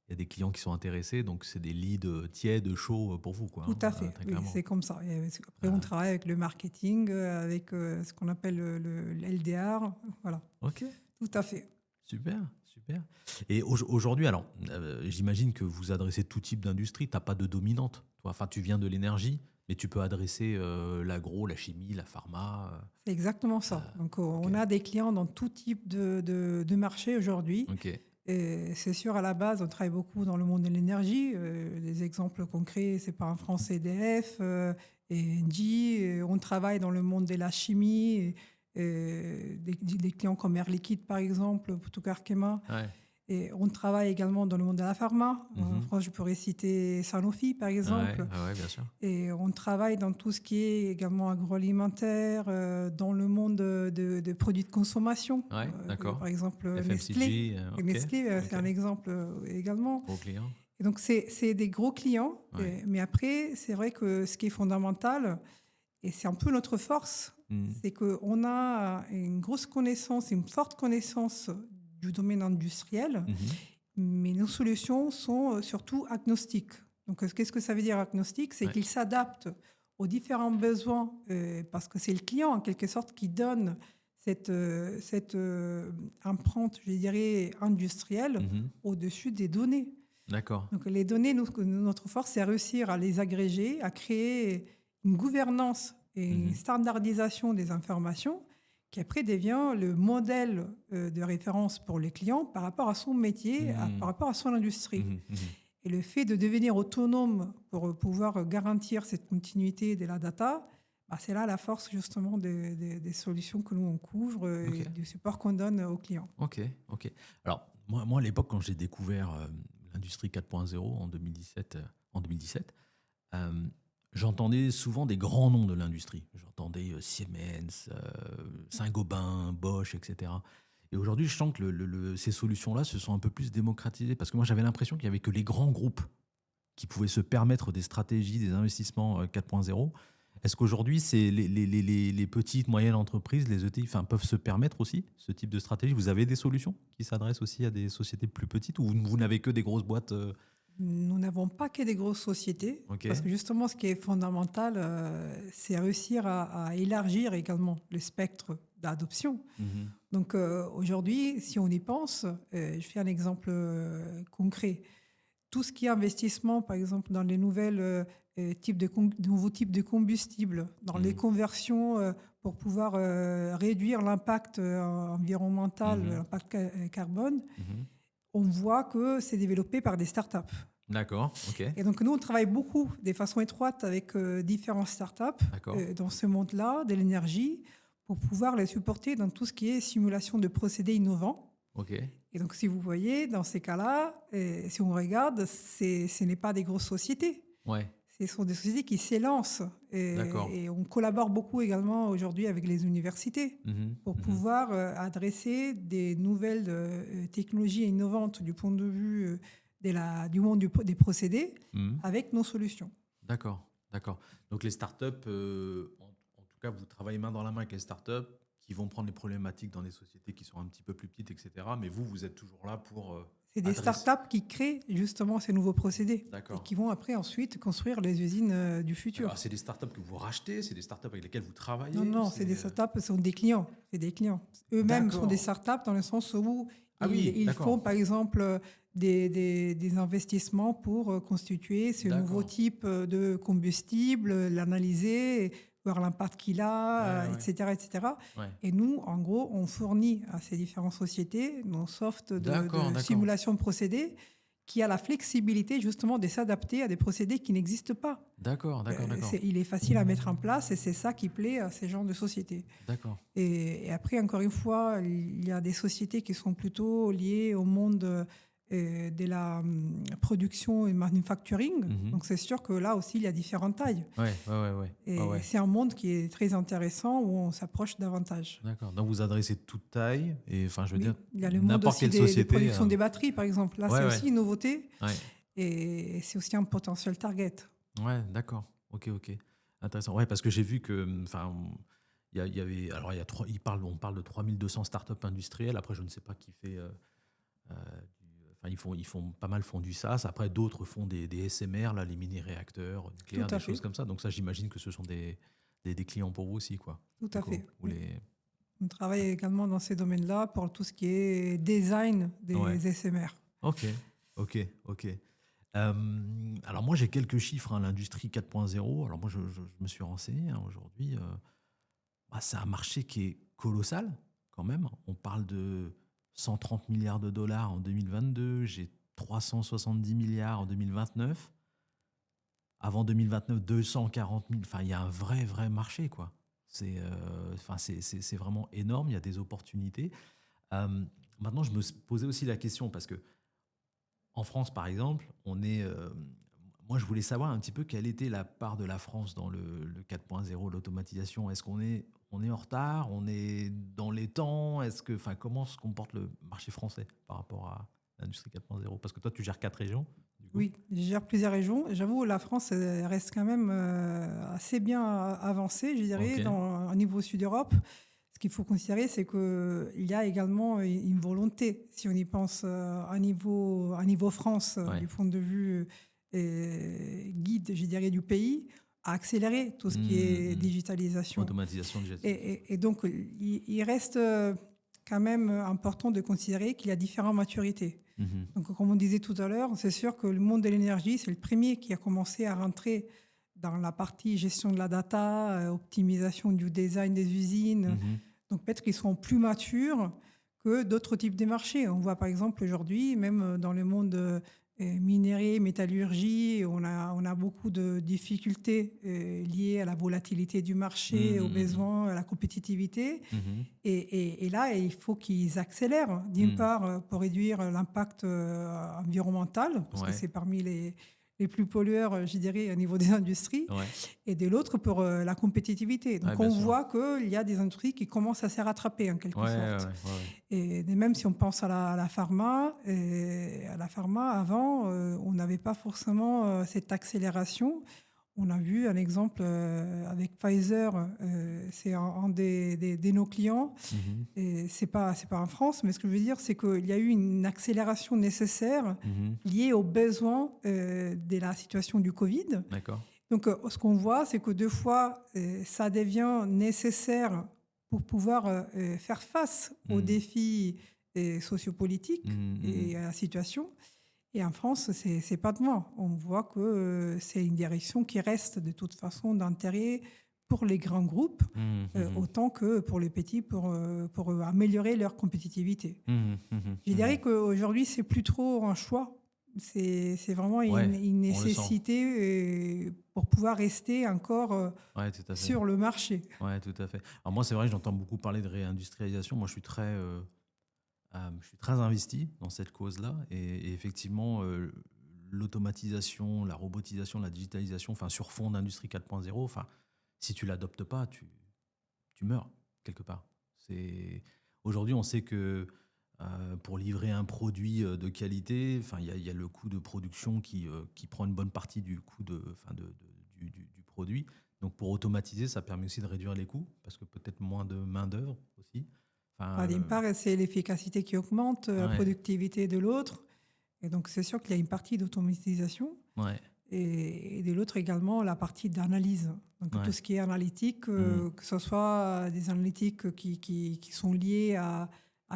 Il y a des clients qui sont intéressés, donc c'est des leads tièdes, chauds pour vous, quoi. Tout à fait, oui, c'est comme ça. Et après, on travaille avec le marketing, avec ce qu'on appelle le LDR, voilà. Ok. Tout à fait. Super. Et aujourd'hui, alors, j'imagine que vous adressez tout type d'industrie. Tu n'as pas de dominante. Enfin, tu viens de l'énergie, mais tu peux adresser l'agro, la chimie, la pharma. C'est exactement ça. Donc, on a des clients dans tout type de marché aujourd'hui. Ok. Et c'est sûr, à la base, on travaille beaucoup dans le monde de l'énergie. Les exemples concrets, c'est par un France EDF et Engie. On travaille dans le monde de la chimie. Des clients comme Air Liquide, par exemple, Putucar Arkema. Ouais. Et on travaille également dans le monde de la pharma. En France, je pourrais citer Sanofi, par exemple. Ouais, bien sûr. Et on travaille dans tout ce qui est également agroalimentaire, dans le monde de produits de consommation. Ouais, d'accord. Par exemple, FMCG, Nestlé. Nestlé, c'est un exemple également. Gros clients. Et donc, c'est des gros clients. Mais après, c'est vrai que ce qui est fondamental, et c'est un peu notre force, c'est qu'on a une grosse connaissance, une forte connaissance du domaine industriel, mais nos solutions sont surtout agnostiques. Donc, qu'est-ce que ça veut dire agnostique? C'est qu'ils s'adaptent aux différents besoins, parce que c'est le client, en quelque sorte, qui donne cette empreinte, je dirais, industrielle au-dessus des données. D'accord. Donc, les données, notre force, c'est à réussir à les agréger, à créer une gouvernance et une standardisation des informations qui après devient le modèle de référence pour les clients par rapport à son métier, par rapport à son industrie. Et le fait de devenir autonome pour pouvoir garantir cette continuité de la data, c'est là la force justement des solutions que nous on couvre et du support qu'on donne aux clients. Ok. Alors, moi à l'époque, quand j'ai découvert l'industrie 4.0 en 2017, j'entendais souvent des grands noms de l'industrie. J'entendais Siemens, Saint-Gobain, Bosch, etc. Et aujourd'hui, je sens que ces solutions-là se sont un peu plus démocratisées. Parce que moi, j'avais l'impression qu'il n'y avait que les grands groupes qui pouvaient se permettre des stratégies, des investissements 4.0. Est-ce qu'aujourd'hui, c'est les petites, moyennes entreprises, les ETI, peuvent se permettre aussi ce type de stratégie? Vous avez des solutions qui s'adressent aussi à des sociétés plus petites, ou vous n'avez que des grosses boîtes Nous n'avons pas que des grosses sociétés, parce que justement, ce qui est fondamental, c'est réussir à élargir également le spectre d'adoption. Donc aujourd'hui, si on y pense, je fais un exemple concret. Tout ce qui est investissement, par exemple, dans les nouveaux types de combustibles, dans les conversions pour pouvoir réduire l'impact environnemental, l'impact carbone, on voit que c'est développé par des startups. D'accord, ok. Et donc, nous, on travaille beaucoup, de façon étroite, avec différentes startups dans ce monde-là, de l'énergie, pour pouvoir les supporter dans tout ce qui est simulation de procédés innovants. Ok. Et donc, si vous voyez, dans ces cas-là, si on regarde, ce n'est pas des grosses sociétés. Ouais. Ce sont des sociétés qui s'élancent. Et on collabore beaucoup également aujourd'hui avec les universités pour pouvoir adresser des nouvelles technologies innovantes du point de vue du monde des procédés avec nos solutions. D'accord, d'accord. Donc les startups, en tout cas, vous travaillez main dans la main avec les startups qui vont prendre les problématiques dans des sociétés qui sont un petit peu plus petites, etc. Mais vous êtes toujours là pour... C'est des startups qui créent justement ces nouveaux procédés et qui vont après ensuite construire les usines du futur. Alors, c'est des startups que vous rachetez, c'est des startups avec lesquelles vous travaillez? Non, c'est des startups, ce sont des clients. C'est des clients. Eux-mêmes sont des startups dans le sens où ils font par exemple des investissements pour constituer ce nouveau type de combustible, l'analyser, voir l'impact qu'il a, etc. etc. Ouais. Et nous, en gros, on fournit à ces différentes sociétés nos softs de simulation de procédés qui a la flexibilité justement de s'adapter à des procédés qui n'existent pas. D'accord. Il est facile à mettre en place et c'est ça qui plaît à ces genres de sociétés. D'accord. Et après, encore une fois, il y a des sociétés qui sont plutôt liées au monde de la production et manufacturing. Donc, c'est sûr que là aussi, il y a différentes tailles. C'est un monde qui est très intéressant où on s'approche davantage. D'accord. Donc, vous adressez toute taille et, je veux dire, il y a le monde aussi des productions des batteries, par exemple. Là, c'est aussi une nouveauté et c'est aussi un potentiel target. Ouais, d'accord. Ok. Intéressant. Ouais, parce que j'ai vu que, on parle de 3200 startups industrielles. Après, je ne sais pas qui fait... Ils font pas mal font du SaaS. Après, d'autres font des SMR, là, les mini-réacteurs nucléaires, des choses comme ça. Donc ça, j'imagine que ce sont des clients pour vous aussi, quoi. Tout à fait. On travaille également dans ces domaines-là pour tout ce qui est design des SMR. Ok. Alors moi, j'ai quelques chiffres. L'industrie 4.0. Alors moi, je me suis renseigné. Aujourd'hui, c'est un marché qui est colossal, quand même. On parle de 130 milliards de dollars en 2022, j'ai 370 milliards en 2029. Avant 2029, 240 000. Il y a un vrai marché, quoi. C'est vraiment énorme, il y a des opportunités. Maintenant, je me posais aussi la question, parce que en France, par exemple, moi, je voulais savoir un petit peu quelle était la part de la France dans le 4.0, l'automatisation. Est-ce qu'on est en retard? On est dans les temps? Comment se comporte le marché français par rapport à l'industrie 4.0? Parce que toi, tu gères 4 régions. Oui, je gère plusieurs régions. J'avoue, la France reste quand même assez bien avancée, je dirais, au niveau Sud-Europe. Ce qu'il faut considérer, c'est qu'il y a également une volonté, si on y pense à niveau France, du point de vue guide, je dirais, du pays, à accélérer tout ce qui est digitalisation. Automatisation de gestion. Et donc, il reste quand même important de considérer qu'il y a différentes maturités. Donc, comme on disait tout à l'heure, c'est sûr que le monde de l'énergie, c'est le premier qui a commencé à rentrer dans la partie gestion de la data, optimisation du design des usines. Donc, peut-être qu'ils sont plus matures que d'autres types de marchés. On voit par exemple aujourd'hui, même dans le monde minerai, métallurgie, on a beaucoup de difficultés liées à la volatilité du marché, aux besoins, à la compétitivité. Et là, il faut qu'ils accélèrent, d'une part, pour réduire l'impact environnemental, parce que c'est parmi les plus pollueurs, je dirais, au niveau des industries, et de l'autre pour la compétitivité. Donc on voit qu'il y a des industries qui commencent à se rattraper en quelque sorte. Et même si on pense à la pharma, avant, on n'avait pas forcément cette accélération. On a vu un exemple avec Pfizer, c'est un de nos clients. Et c'est pas en France, mais ce que je veux dire, c'est qu'il y a eu une accélération nécessaire liée aux besoins de la situation du Covid. D'accord. Donc, ce qu'on voit, c'est que 2 fois, ça devient nécessaire pour pouvoir faire face aux défis sociopolitiques et à la situation. Et en France, c'est pas de moi. On voit que c'est une direction qui reste de toute façon d'intérêt pour les grands groupes, autant que pour les petits, pour améliorer leur compétitivité. Je dirais qu'aujourd'hui, c'est plus trop un choix. C'est vraiment une nécessité pour pouvoir rester encore sur le marché. Oui, tout à fait. Alors moi, c'est vrai que j'entends beaucoup parler de réindustrialisation. Moi, je suis très investi dans cette cause-là. Et effectivement, l'automatisation, la robotisation, la digitalisation, sur fond d'industrie 4.0, si tu ne l'adoptes pas, tu meurs quelque part. Aujourd'hui, on sait que pour livrer un produit de qualité, il y a le coût de production qui prend une bonne partie du coût du produit. Donc pour automatiser, ça permet aussi de réduire les coûts, parce que peut-être moins de main-d'œuvre aussi. D'une part, c'est l'efficacité qui augmente, la productivité de l'autre. Et donc, c'est sûr qu'il y a une partie d'automatisation. Et de l'autre également, la partie d'analyse. Donc, tout ce qui est analytique, que ce soit des analytiques qui sont liées à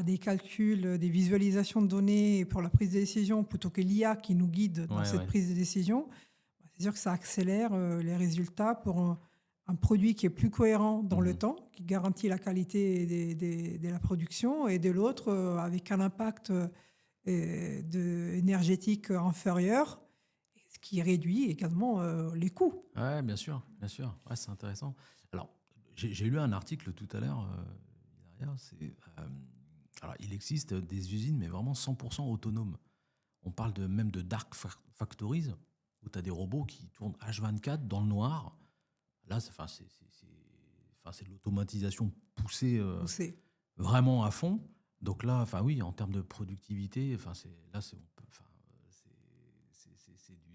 des calculs, des visualisations de données pour la prise de décision, plutôt que l'IA qui nous guide dans cette prise de décision, c'est sûr que ça accélère les résultats pour un produit qui est plus cohérent dans le temps, qui garantit la qualité de la production, et de l'autre, avec un impact énergétique inférieur, ce qui réduit également les coûts. Oui, bien sûr. Ouais, c'est intéressant. Alors, j'ai lu un article tout à l'heure. Alors, il existe des usines, mais vraiment 100% autonomes. On parle même de dark factories, où tu as des robots qui tournent H24 dans le noir. Là, c'est de l'automatisation poussée vraiment à fond. Donc là, oui, en termes de productivité,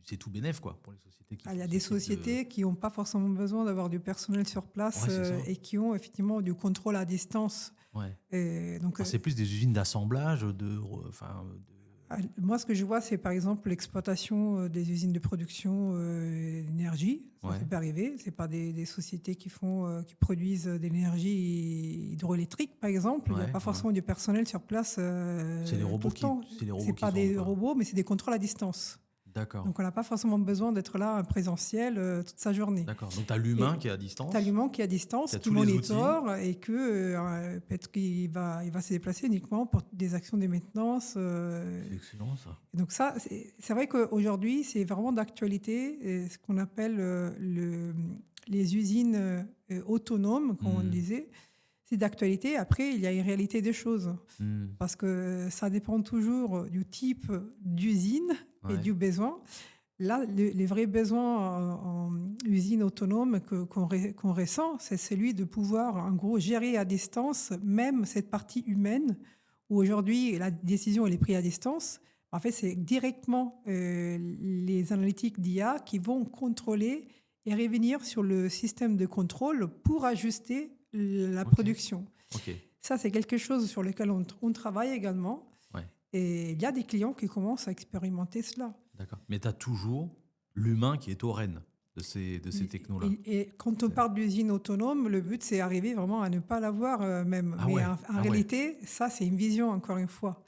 c'est tout bénef pour les sociétés. Il y a des sociétés qui n'ont pas forcément besoin d'avoir du personnel sur place et qui ont effectivement du contrôle à distance. Donc, c'est plus des usines d'assemblage Moi, ce que je vois, c'est par exemple l'exploitation des usines de production d'énergie. Ça peut arriver. C'est pas des sociétés qui produisent de l'énergie hydroélectrique, par exemple. Il n'y a pas forcément du personnel sur place. C'est les robots qui c'est pas des robots, mais c'est des contrôles à distance. D'accord. Donc, on n'a pas forcément besoin d'être là en présentiel toute sa journée. D'accord. Donc, tu as l'humain qui est à distance. Tu as l'humain qui est à distance, qui monitore et que peut-être qu'il va se déplacer uniquement pour des actions de maintenance. C'est excellent, ça. Et donc, ça, c'est vrai qu'aujourd'hui, c'est vraiment d'actualité, ce qu'on appelle les usines autonomes, comme on le disait. C'est d'actualité. Après, il y a une réalité des choses. Parce que ça dépend toujours du type d'usine et du besoin. Là, les vrais besoins en usine autonome qu'on ressent, c'est celui de pouvoir, en gros, gérer à distance même cette partie humaine, où aujourd'hui, la décision elle est prise à distance. En fait, c'est directement les analytiques d'IA qui vont contrôler et revenir sur le système de contrôle pour ajuster la production. Ça, c'est quelque chose sur lequel on travaille également. Et il y a des clients qui commencent à expérimenter cela. D'accord. Mais tu as toujours l'humain qui est au rêne de ces technos-là. Et quand on parle d'usine autonome, le but, c'est d'arriver vraiment à ne pas l'avoir même. Mais en réalité, ça, c'est une vision, encore une fois.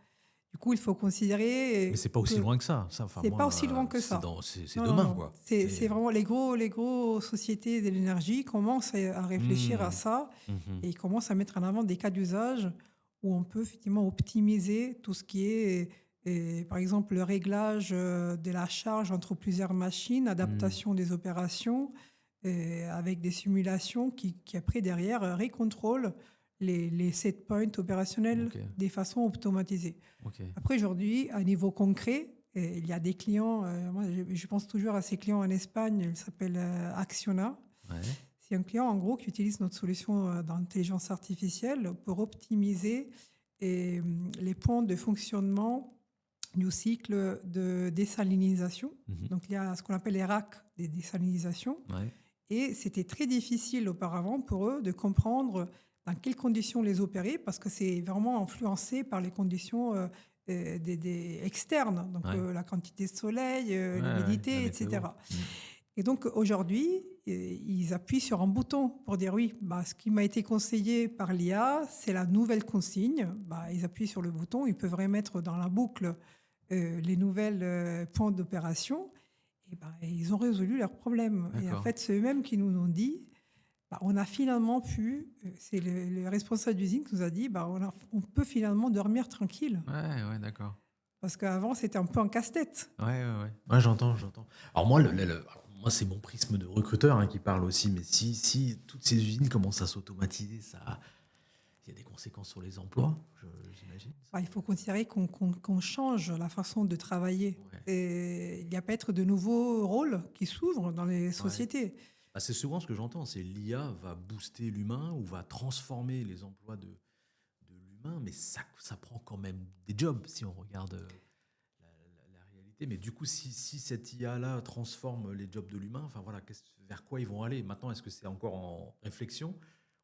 Du coup, il faut considérer... Mais ce n'est pas aussi loin que ça. C'est pas aussi loin que ça. C'est demain, quoi. C'est vraiment les gros sociétés de l'énergie commencent à réfléchir à ça et ils commencent à mettre en avant des cas d'usage où on peut effectivement optimiser tout ce qui est, par exemple, le réglage de la charge entre plusieurs machines, adaptation des opérations, avec des simulations qui après, derrière, récontrôlent les set points opérationnels de façon automatisée. Après, aujourd'hui, à niveau concret, Et il y a des clients, moi je pense toujours à ces clients en Espagne, il s'appelle Acciona. Ouais. C'est un client en gros qui utilise notre solution d'intelligence artificielle pour optimiser les points de fonctionnement du cycle de désalinisation. Donc il y a ce qu'on appelle les racks des désalinisations. Ouais. Et c'était très difficile auparavant pour eux de comprendre dans quelles conditions les opérer parce que c'est vraiment influencé par les conditions externes, donc la quantité de soleil, l'humidité, etc. Et donc aujourd'hui, ils appuient sur un bouton pour dire oui, ce qui m'a été conseillé par l'IA, c'est la nouvelle consigne. Ils appuient sur le bouton, ils peuvent remettre dans la boucle les nouvelles points d'opération. Et ils ont résolu leurs problèmes. D'accord. Et en fait, c'est eux-mêmes qui nous ont dit, on a finalement pu, c'est le responsable d'usine qui nous a dit, on peut finalement dormir tranquille. Ouais, d'accord. Parce qu'avant, c'était un peu un casse-tête. Ouais, j'entends. Alors moi, moi, c'est mon prisme de recruteur qui parle aussi, mais si toutes ces usines commencent à s'automatiser, il y a des conséquences sur les emplois, j'imagine. Il faut considérer qu'on change la façon de travailler. Ouais. Et il n'y a peut-être de nouveaux rôles qui s'ouvrent dans les sociétés. Ouais. C'est souvent ce que j'entends, c'est l'IA va booster l'humain ou va transformer les emplois de l'humain, mais ça prend quand même des jobs si on regarde la réalité. Mais du coup, si cette IA-là transforme les jobs de l'humain, vers quoi ils vont aller? Maintenant, est-ce que c'est encore en réflexion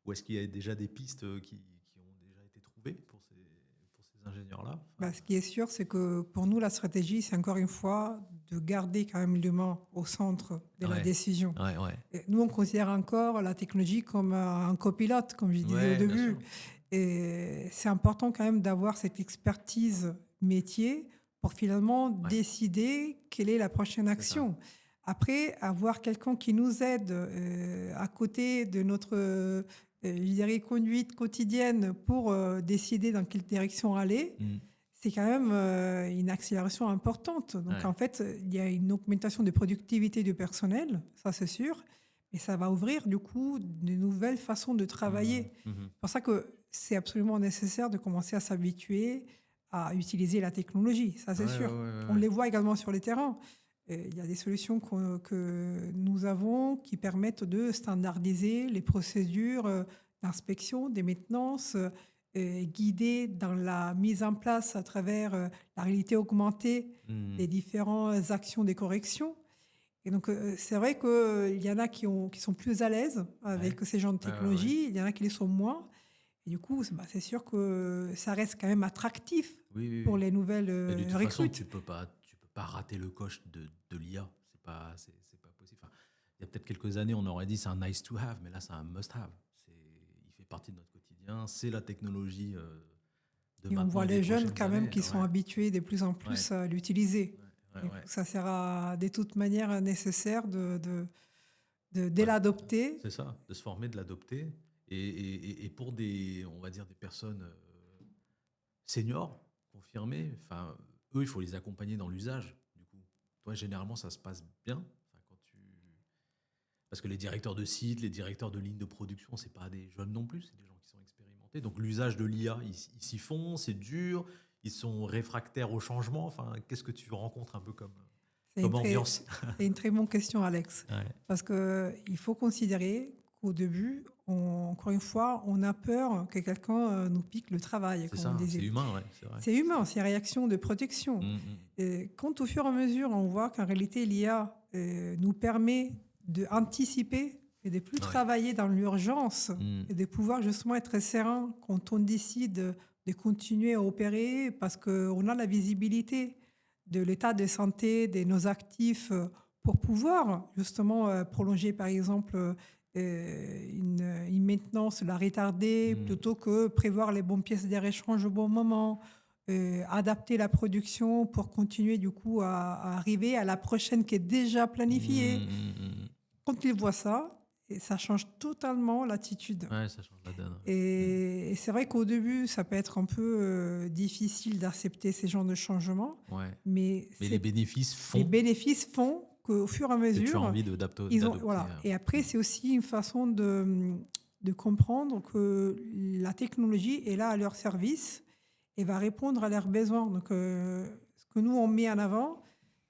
ou est-ce qu'il y a déjà des pistes qui ont déjà été trouvées pour ces ingénieurs-là? Ce qui est sûr, c'est que pour nous, la stratégie, c'est encore une fois de garder quand même l'humain au centre de la décision. Et nous, on considère encore la technologie comme un copilote, comme je disais au début. Et c'est important quand même d'avoir cette expertise métier pour finalement décider quelle est la prochaine action. Après, avoir quelqu'un qui nous aide à côté de notre conduite quotidienne pour décider dans quelle direction aller, c'est quand même une accélération importante. Donc en fait, il y a une augmentation de productivité du personnel, ça c'est sûr, mais ça va ouvrir du coup de nouvelles façons de travailler. C'est pour ça que c'est absolument nécessaire de commencer à s'habituer à utiliser la technologie, ça c'est sûr. On les voit également sur les terrains. Il y a des solutions que nous avons qui permettent de standardiser les procédures d'inspection, des maintenances, guider dans la mise en place à travers la réalité augmentée des différentes actions des corrections. Et donc, c'est vrai qu'il y en a qui sont plus à l'aise avec ces genres de technologies, il y en a qui les sont moins. Et du coup, c'est sûr que ça reste quand même attractif pour les nouvelles recrutes. De toute façon, tu peux pas rater le coche de l'IA. C'est pas possible. Il y a peut-être quelques années, on aurait dit c'est un nice to have, mais là, c'est un must have. Il fait partie de notre quotidien. C'est la technologie de maintenant. Et on voit les jeunes quand même qui sont habitués de plus en plus à l'utiliser. Ça sera de toute manière nécessaire de l'adopter. C'est ça, de se former, de l'adopter. Et pour on va dire des personnes seniors, confirmées, eux, il faut les accompagner dans l'usage. Du coup, toi, généralement, ça se passe bien parce que les directeurs de site, les directeurs de ligne de production, c'est pas des jeunes non plus, c'est des gens qui sont expérimentés. Donc l'usage de l'IA, ils s'y font, c'est dur, ils sont réfractaires au changement. Qu'est-ce que tu rencontres un peu comme ambiance? C'est une très bonne question, Alex. Parce qu'il faut considérer qu'au début, encore une fois, on a peur que quelqu'un nous pique le travail. C'est ça, c'est humain, c'est vrai. C'est humain, c'est une réaction de protection. Et quand au fur et à mesure, on voit qu'en réalité, l'IA nous permet d'anticiper et de plus travailler dans l'urgence et de pouvoir justement être serein quand on décide de continuer à opérer parce qu'on a la visibilité de l'état de santé de nos actifs pour pouvoir justement prolonger par exemple une maintenance, la retarder plutôt que prévoir les bonnes pièces de réchange au bon moment, adapter la production pour continuer du coup à arriver à la prochaine qui est déjà planifiée. Quand ils voient ça, change totalement l'attitude. Ça change la donne. Et c'est vrai qu'au début, ça peut être un peu difficile d'accepter ces genres de changements. Mais les bénéfices font. Les bénéfices font qu'au fur et à mesure, tu as envie d'adopter. Et après, c'est aussi une façon de comprendre que la technologie est là à leur service et va répondre à leurs besoins. Donc, ce que nous, on met en avant,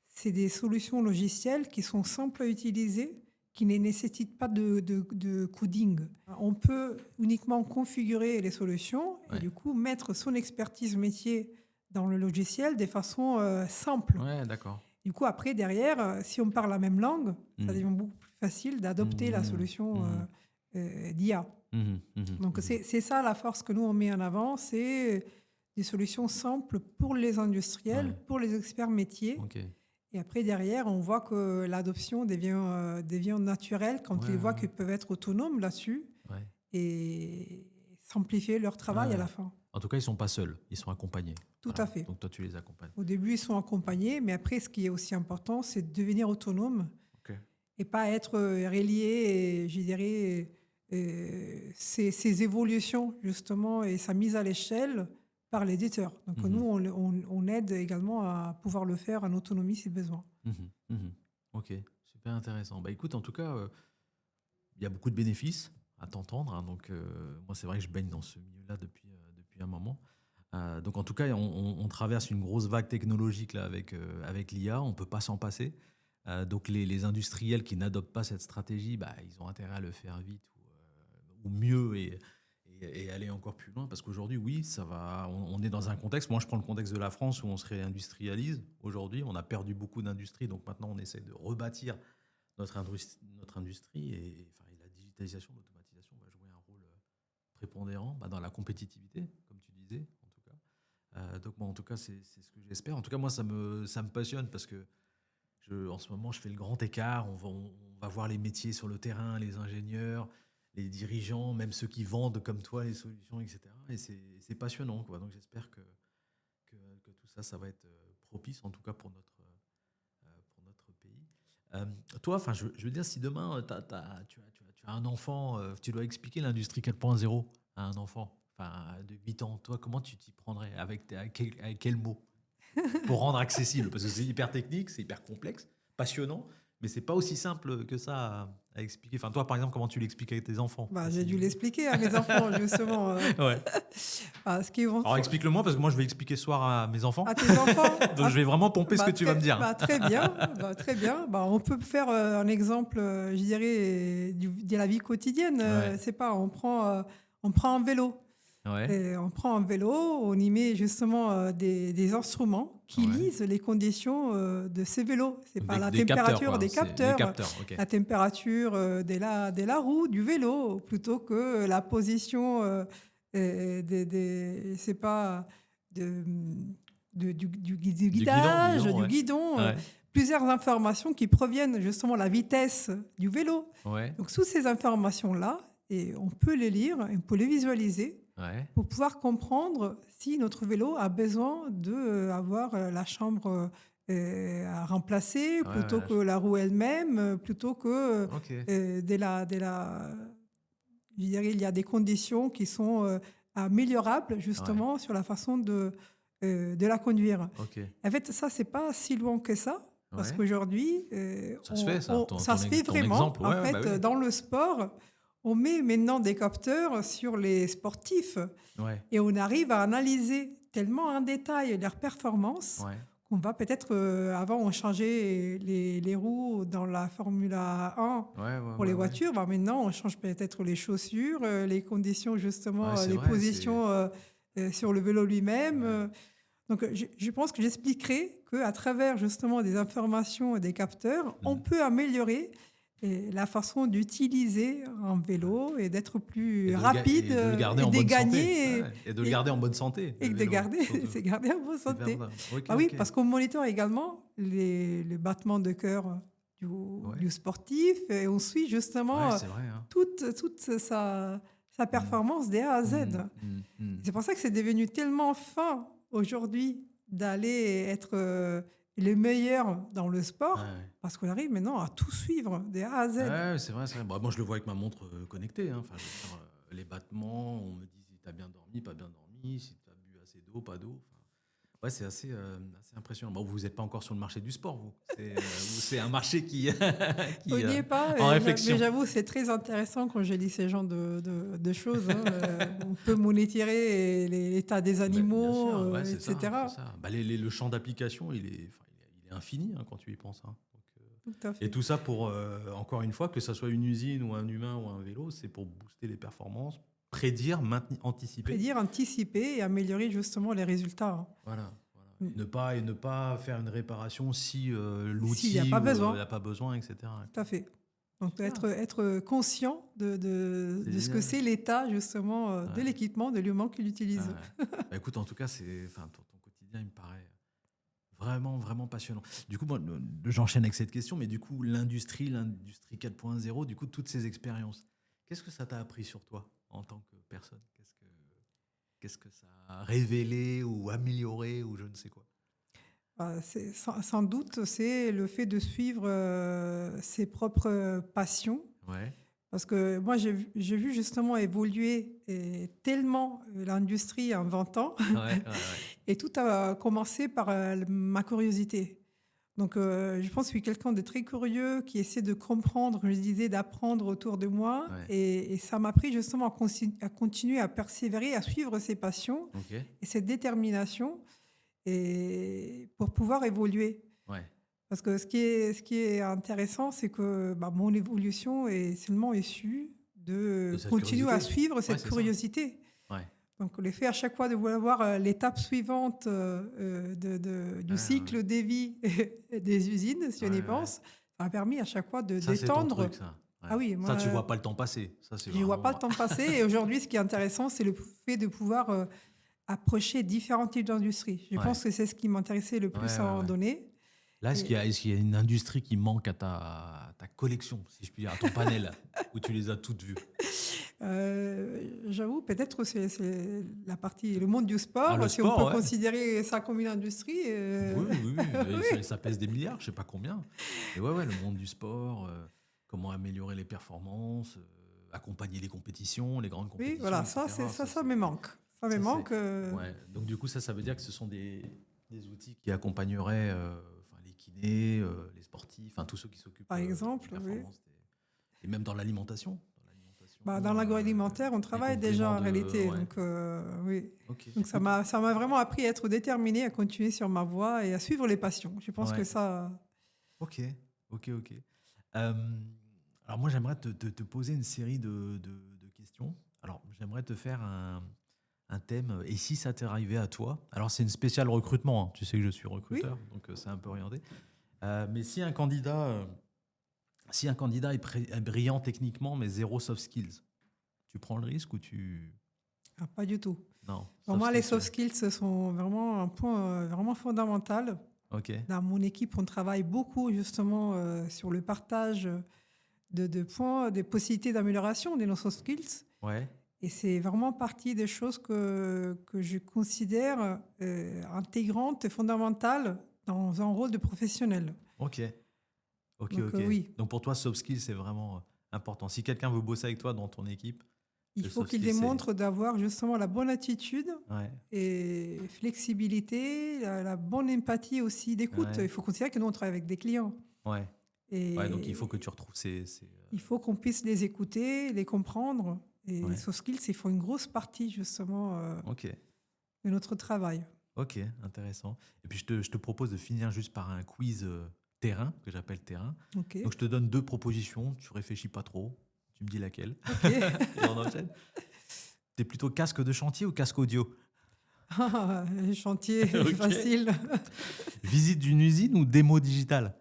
c'est des solutions logicielles qui sont simples à utiliser, qui ne nécessitent pas de coding. On peut uniquement configurer les solutions et du coup mettre son expertise métier dans le logiciel de façon simple. Ouais, d'accord. Du coup, après, derrière, si on parle la même langue, ça devient beaucoup plus facile d'adopter la solution d'IA. Donc, c'est ça la force que nous, on met en avant, c'est des solutions simples pour les industriels, pour les experts métiers. Et après, derrière, on voit que l'adoption devient naturelle quand ils voient qu'ils peuvent être autonomes là-dessus et simplifier leur travail à la fin. En tout cas, ils ne sont pas seuls, ils sont accompagnés. Tout à fait. Donc toi, tu les accompagnes. Au début, ils sont accompagnés, mais après, ce qui est aussi important, c'est de devenir autonome et pas être relié, et, je dirais, ces évolutions, justement, et sa mise à l'échelle par l'éditeur. Donc nous, on aide également à pouvoir le faire en autonomie si besoin. Ok, super intéressant. Bah, écoute, en tout cas, il y a beaucoup de bénéfices à t'entendre. Hein, donc moi, c'est vrai que je baigne dans ce milieu-là depuis un moment. Donc en tout cas, on traverse une grosse vague technologique là, avec l'IA. On ne peut pas s'en passer. Donc les industriels qui n'adoptent pas cette stratégie, bah, ils ont intérêt à le faire vite ou mieux et aller encore plus loin. Parce qu'aujourd'hui, oui, ça va. On est dans un contexte. Moi, je prends le contexte de la France où on se réindustrialise. Aujourd'hui, on a perdu beaucoup d'industries. Donc maintenant, on essaie de rebâtir notre industrie. Et la digitalisation, l'automatisation va jouer un rôle prépondérant dans la compétitivité, comme tu disais, en tout cas. Donc moi, en tout cas, c'est ce que j'espère. En tout cas, moi, ça me passionne parce que en ce moment, je fais le grand écart. On va voir les métiers sur le terrain, les ingénieurs, les dirigeants, même ceux qui vendent comme toi les solutions, etc. Et c'est passionnant, quoi. Donc j'espère que tout ça, ça va être propice, en tout cas pour notre pays. Toi, je veux dire, si demain tu as un enfant, tu dois expliquer l'industrie 4.0 à un enfant de 8 ans, toi, comment tu t'y prendrais avec quel mot pour rendre accessible? Parce que c'est hyper technique, c'est hyper complexe, passionnant, mais c'est pas aussi simple que ça à expliquer. Enfin, toi, par exemple, comment tu l'expliques à tes enfants? J'ai dû l'expliquer à mes enfants, justement. Ouais. Alors, explique-le-moi, parce que moi, je vais expliquer ce soir à mes enfants. À tes enfants? Donc, je vais vraiment pomper ce que tu vas me dire. Très bien. Très bien. On peut faire un exemple, je dirais, de la vie quotidienne. C'est pas, on prend un vélo. Et on prend un vélo, on y met justement des instruments qui lisent les conditions de ces vélos. C'est pas la température des capteurs, la température de la roue du vélo, plutôt que la position c'est pas du guidage, du guidon. Plusieurs informations qui proviennent justement de la vitesse du vélo. Donc, toutes ces informations-là, et on peut les lire, on peut les visualiser. Pour pouvoir comprendre si notre vélo a besoin d'avoir la chambre à remplacer plutôt que la roue elle-même, plutôt que je dirais, il y a des conditions qui sont améliorables justement sur la façon de la conduire. En fait, ça, c'est pas si loin que ça, parce qu'aujourd'hui, ça se fait vraiment. Dans le sport, on met maintenant des capteurs sur les sportifs et on arrive à analyser tellement en détail leurs performances qu'on va peut-être, avant on changeait les roues dans la Formule 1 pour les voitures, maintenant on change peut-être les chaussures, les conditions justement, les positions sur le vélo lui-même. Donc je pense que j'expliquerai qu'à travers justement des informations et des capteurs, on peut améliorer la façon d'utiliser un vélo et d'être plus rapide et de gagner et de le garder en bonne santé. Et de garder en bonne santé. Oui, parce qu'on monitore également les battements de cœur du sportif et on suit justement toute sa performance de A à Z. C'est pour ça que c'est devenu tellement fin aujourd'hui d'aller être les meilleurs dans le sport, parce qu'on arrive maintenant à tout suivre, de A à Z. C'est vrai. Moi, je le vois avec ma montre connectée. Hein. Les battements, on me dit si tu as bien dormi, pas bien dormi, si tu as bu assez d'eau, pas d'eau. Ouais, c'est assez impressionnant. Bon, vous n'êtes pas encore sur le marché du sport, vous. C'est un marché qui On n'y est pas, en réflexion. mais j'avoue, c'est très intéressant quand je lis ce genre de choses. On peut monétiser l'état des animaux, Bien sûr, ouais, etc. C'est ça. Bah, le champ d'application, il est infini quand tu y penses. Hein. Donc, Tout à fait. et tout ça pour, encore une fois, que ce soit une usine ou un humain ou un vélo, c'est pour booster les performances, prédire, anticiper. Prédire, anticiper et améliorer justement les résultats. Voilà. Et ne pas faire une réparation si l'outil S'il n'y a pas besoin. Il n'a pas besoin, etc. Tout à fait. Donc être conscient de ce que c'est l'état justement de l'équipement, de l'humain qui l'utilise. Bah, écoute, en tout cas, ton quotidien, il me paraît vraiment, vraiment passionnant. Du coup, j'enchaîne avec cette question, mais du coup, l'industrie 4.0, du coup, toutes ces expériences, qu'est-ce que ça t'a appris sur toi en tant que personne ? Qu'est-ce que ça a révélé ou amélioré ou je ne sais quoi ? Sans doute, c'est le fait de suivre ses propres passions. Ouais. Parce que moi, j'ai vu justement évoluer tellement l'industrie en 20 ans. Ouais. Et tout a commencé par ma curiosité. Donc, je pense que je suis quelqu'un de très curieux qui essaie de comprendre, je disais, d'apprendre autour de moi. Ouais. Et ça m'a pris justement à continuer à persévérer, à suivre ses passions et cette détermination et pour pouvoir évoluer. Ouais. Parce que ce qui est intéressant, c'est que mon évolution est seulement issue de continuer à suivre cette curiosité. Ouais. Donc, le fait à chaque fois de vouloir l'étape suivante du cycle de vie des usines, si on y pense, ça a permis à chaque fois d'étendre. C'est ton truc, ça. Ouais. Ah oui, moi, ça, tu ne vois pas le temps passer. Je ne vois pas le temps passer. Et aujourd'hui, ce qui est intéressant, c'est le fait de pouvoir approcher différents types d'industries. Je pense que c'est ce qui m'intéressait le plus à un moment donné. Là, est-ce qu'il y a une industrie qui manque à ta collection, si je puis dire, à ton panel, où tu les as toutes vues ? J'avoue, peut-être c'est la partie, le monde du sport, le si sport, on peut considérer ça comme une industrie. Oui. Ça pèse des milliards, je ne sais pas combien. Et le monde du sport, comment améliorer les performances, accompagner les compétitions, les grandes compétitions. Oui, voilà, etc. ça me manque. Ça me manque. Ouais. Donc du coup, ça veut dire que ce sont des outils qui accompagneraient les kinés, les sportifs, tous ceux qui s'occupent par exemple, des performances. Et même dans l'alimentation. Dans l'agroalimentaire, on travaille déjà en réalité. Ouais. Donc, oui. Okay. Donc, ça m'a vraiment appris à être déterminé, à continuer sur ma voie et à suivre les passions. Je pense que ça... Ok. Alors, moi, j'aimerais te poser une série de questions. Alors, j'aimerais te faire un thème. Et si ça t'est arrivé à toi ? Alors, c'est une spéciale recrutement. Hein. Tu sais que je suis recruteur, donc c'est un peu orienté. Mais si un candidat est brillant techniquement, mais zéro soft skills, tu prends le risque ou tu... pas du tout. Non. Pour moi, les soft skills sont vraiment un point vraiment fondamental. Okay. Dans mon équipe, on travaille beaucoup justement sur le partage de points, des possibilités d'amélioration de nos soft skills. Ouais. Et c'est vraiment partie des choses que je considère intégrantes et fondamentales dans un rôle de professionnel. Ok. Oui. Donc pour toi, soft skills, c'est vraiment important. Si quelqu'un veut bosser avec toi dans ton équipe, il faut qu'il démontre d'avoir justement la bonne attitude et flexibilité, la bonne empathie aussi d'écoute. Il faut considérer que nous, on travaille avec des clients. Ouais. Donc il faut que tu retrouves Il faut qu'on puisse les écouter, les comprendre. Et les soft skills, ils font une grosse partie justement de notre travail. Ok, intéressant. Et puis je te propose de finir juste par un quiz terrain, que j'appelle terrain. Okay. Donc je te donne 2 propositions, tu réfléchis pas trop, tu me dis laquelle. Okay. Et on enchaîne. T'es plutôt casque de chantier ou casque audio ? Chantier, facile. Visite d'une usine ou démo digitale ?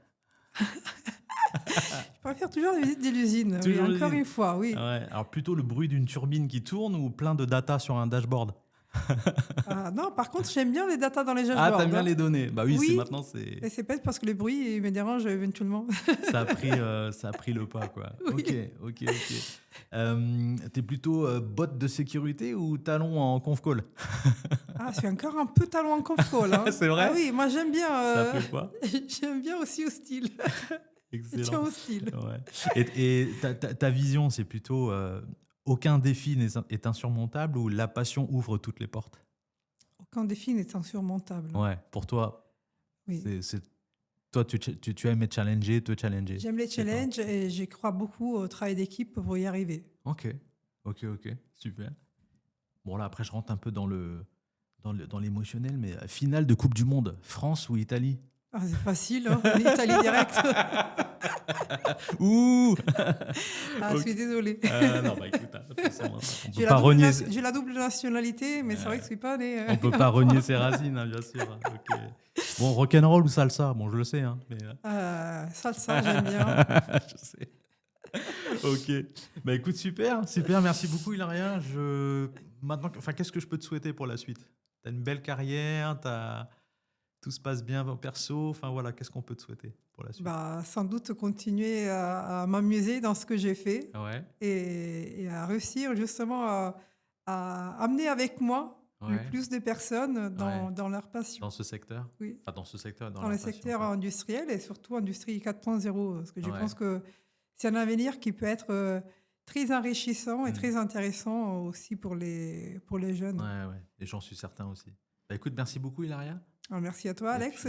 Je préfère toujours la visite de l'usine. Encore une fois, oui. Ouais. Alors plutôt le bruit d'une turbine qui tourne ou plein de data sur un dashboard ? Non, par contre, j'aime bien les datas dans les dashboards. Ah, t'aimes bien les données ? Bah oui, oui, maintenant c'est... Et c'est peut-être parce que le bruit me dérange éventuellement. ça a pris le pas, quoi. Oui. Ok. T'es plutôt bot de sécurité ou talon en conf call ? Je suis encore un peu talon en conf call. Hein. C'est vrai ? Oui, moi j'aime bien... Ça fait quoi ? J'aime bien aussi au style. Excellent. Tiens au style. Ouais. Et ta vision, c'est plutôt aucun défi n'est insurmontable ou la passion ouvre toutes les portes ? Aucun défi n'est insurmontable. Ouais, pour toi, Oui. Toi, tu aimes te challenger. J'aime les challenges et je crois beaucoup au travail d'équipe pour y arriver. Ok, super. Bon, là, après, je rentre un peu dans l'émotionnel, mais finale de Coupe du Monde, France ou Italie? Ah, c'est facile, hein, l'Italie direct. Ouh. Je suis désolée. Non, bah écoute, de toute façon, on peut J'ai pas renier. J'ai la double nationalité, mais c'est vrai que je suis pas née. On peut pas renier ses racines, hein, bien sûr. Ok. Bon, rock'n'roll ou salsa, bon, je le sais, hein, mais. Salsa, j'aime bien. Je sais. Ok. Bah écoute, super, merci beaucoup, Hilaria. Maintenant, qu'est-ce que je peux te souhaiter pour la suite? T'as une belle carrière, tout se passe bien perso. Enfin voilà, qu'est-ce qu'on peut te souhaiter pour la suite? Sans doute continuer à m'amuser dans ce que j'ai fait et à réussir justement à amener avec moi le plus de personnes dans leur passion. Dans ce secteur? Oui. Dans ce secteur, dans le secteur industriel et surtout industrie 4.0. Parce que je pense que c'est un avenir qui peut être très enrichissant et très intéressant aussi pour les jeunes. Ouais. Et j'en suis certain aussi. Bah écoute, merci beaucoup, Hilaria. Merci à toi, Alex,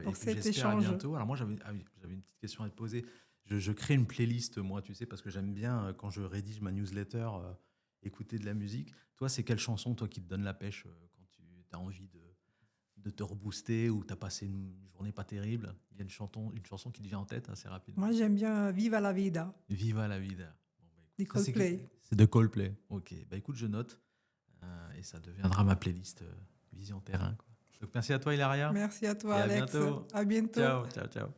pour cet échange. À bientôt. Alors moi, j'avais une petite question à te poser. Je crée une playlist, moi, tu sais, parce que j'aime bien, quand je rédige ma newsletter, écouter de la musique. Toi, c'est quelle chanson, toi, qui te donne la pêche quand tu as envie de te rebooster ou tu as passé une journée pas terrible? Il y a une chanson qui te vient en tête assez rapidement. Moi, j'aime bien Viva la Vida. Viva la Vida. Bon, bah, écoute, de Coldplay. C'est de Coldplay. Ok. Bah écoute, je note et ça deviendra ma playlist Vision Terrain, quoi. Donc merci à toi, Hilaria. Merci à toi, et Alex. À bientôt. À bientôt. Ciao.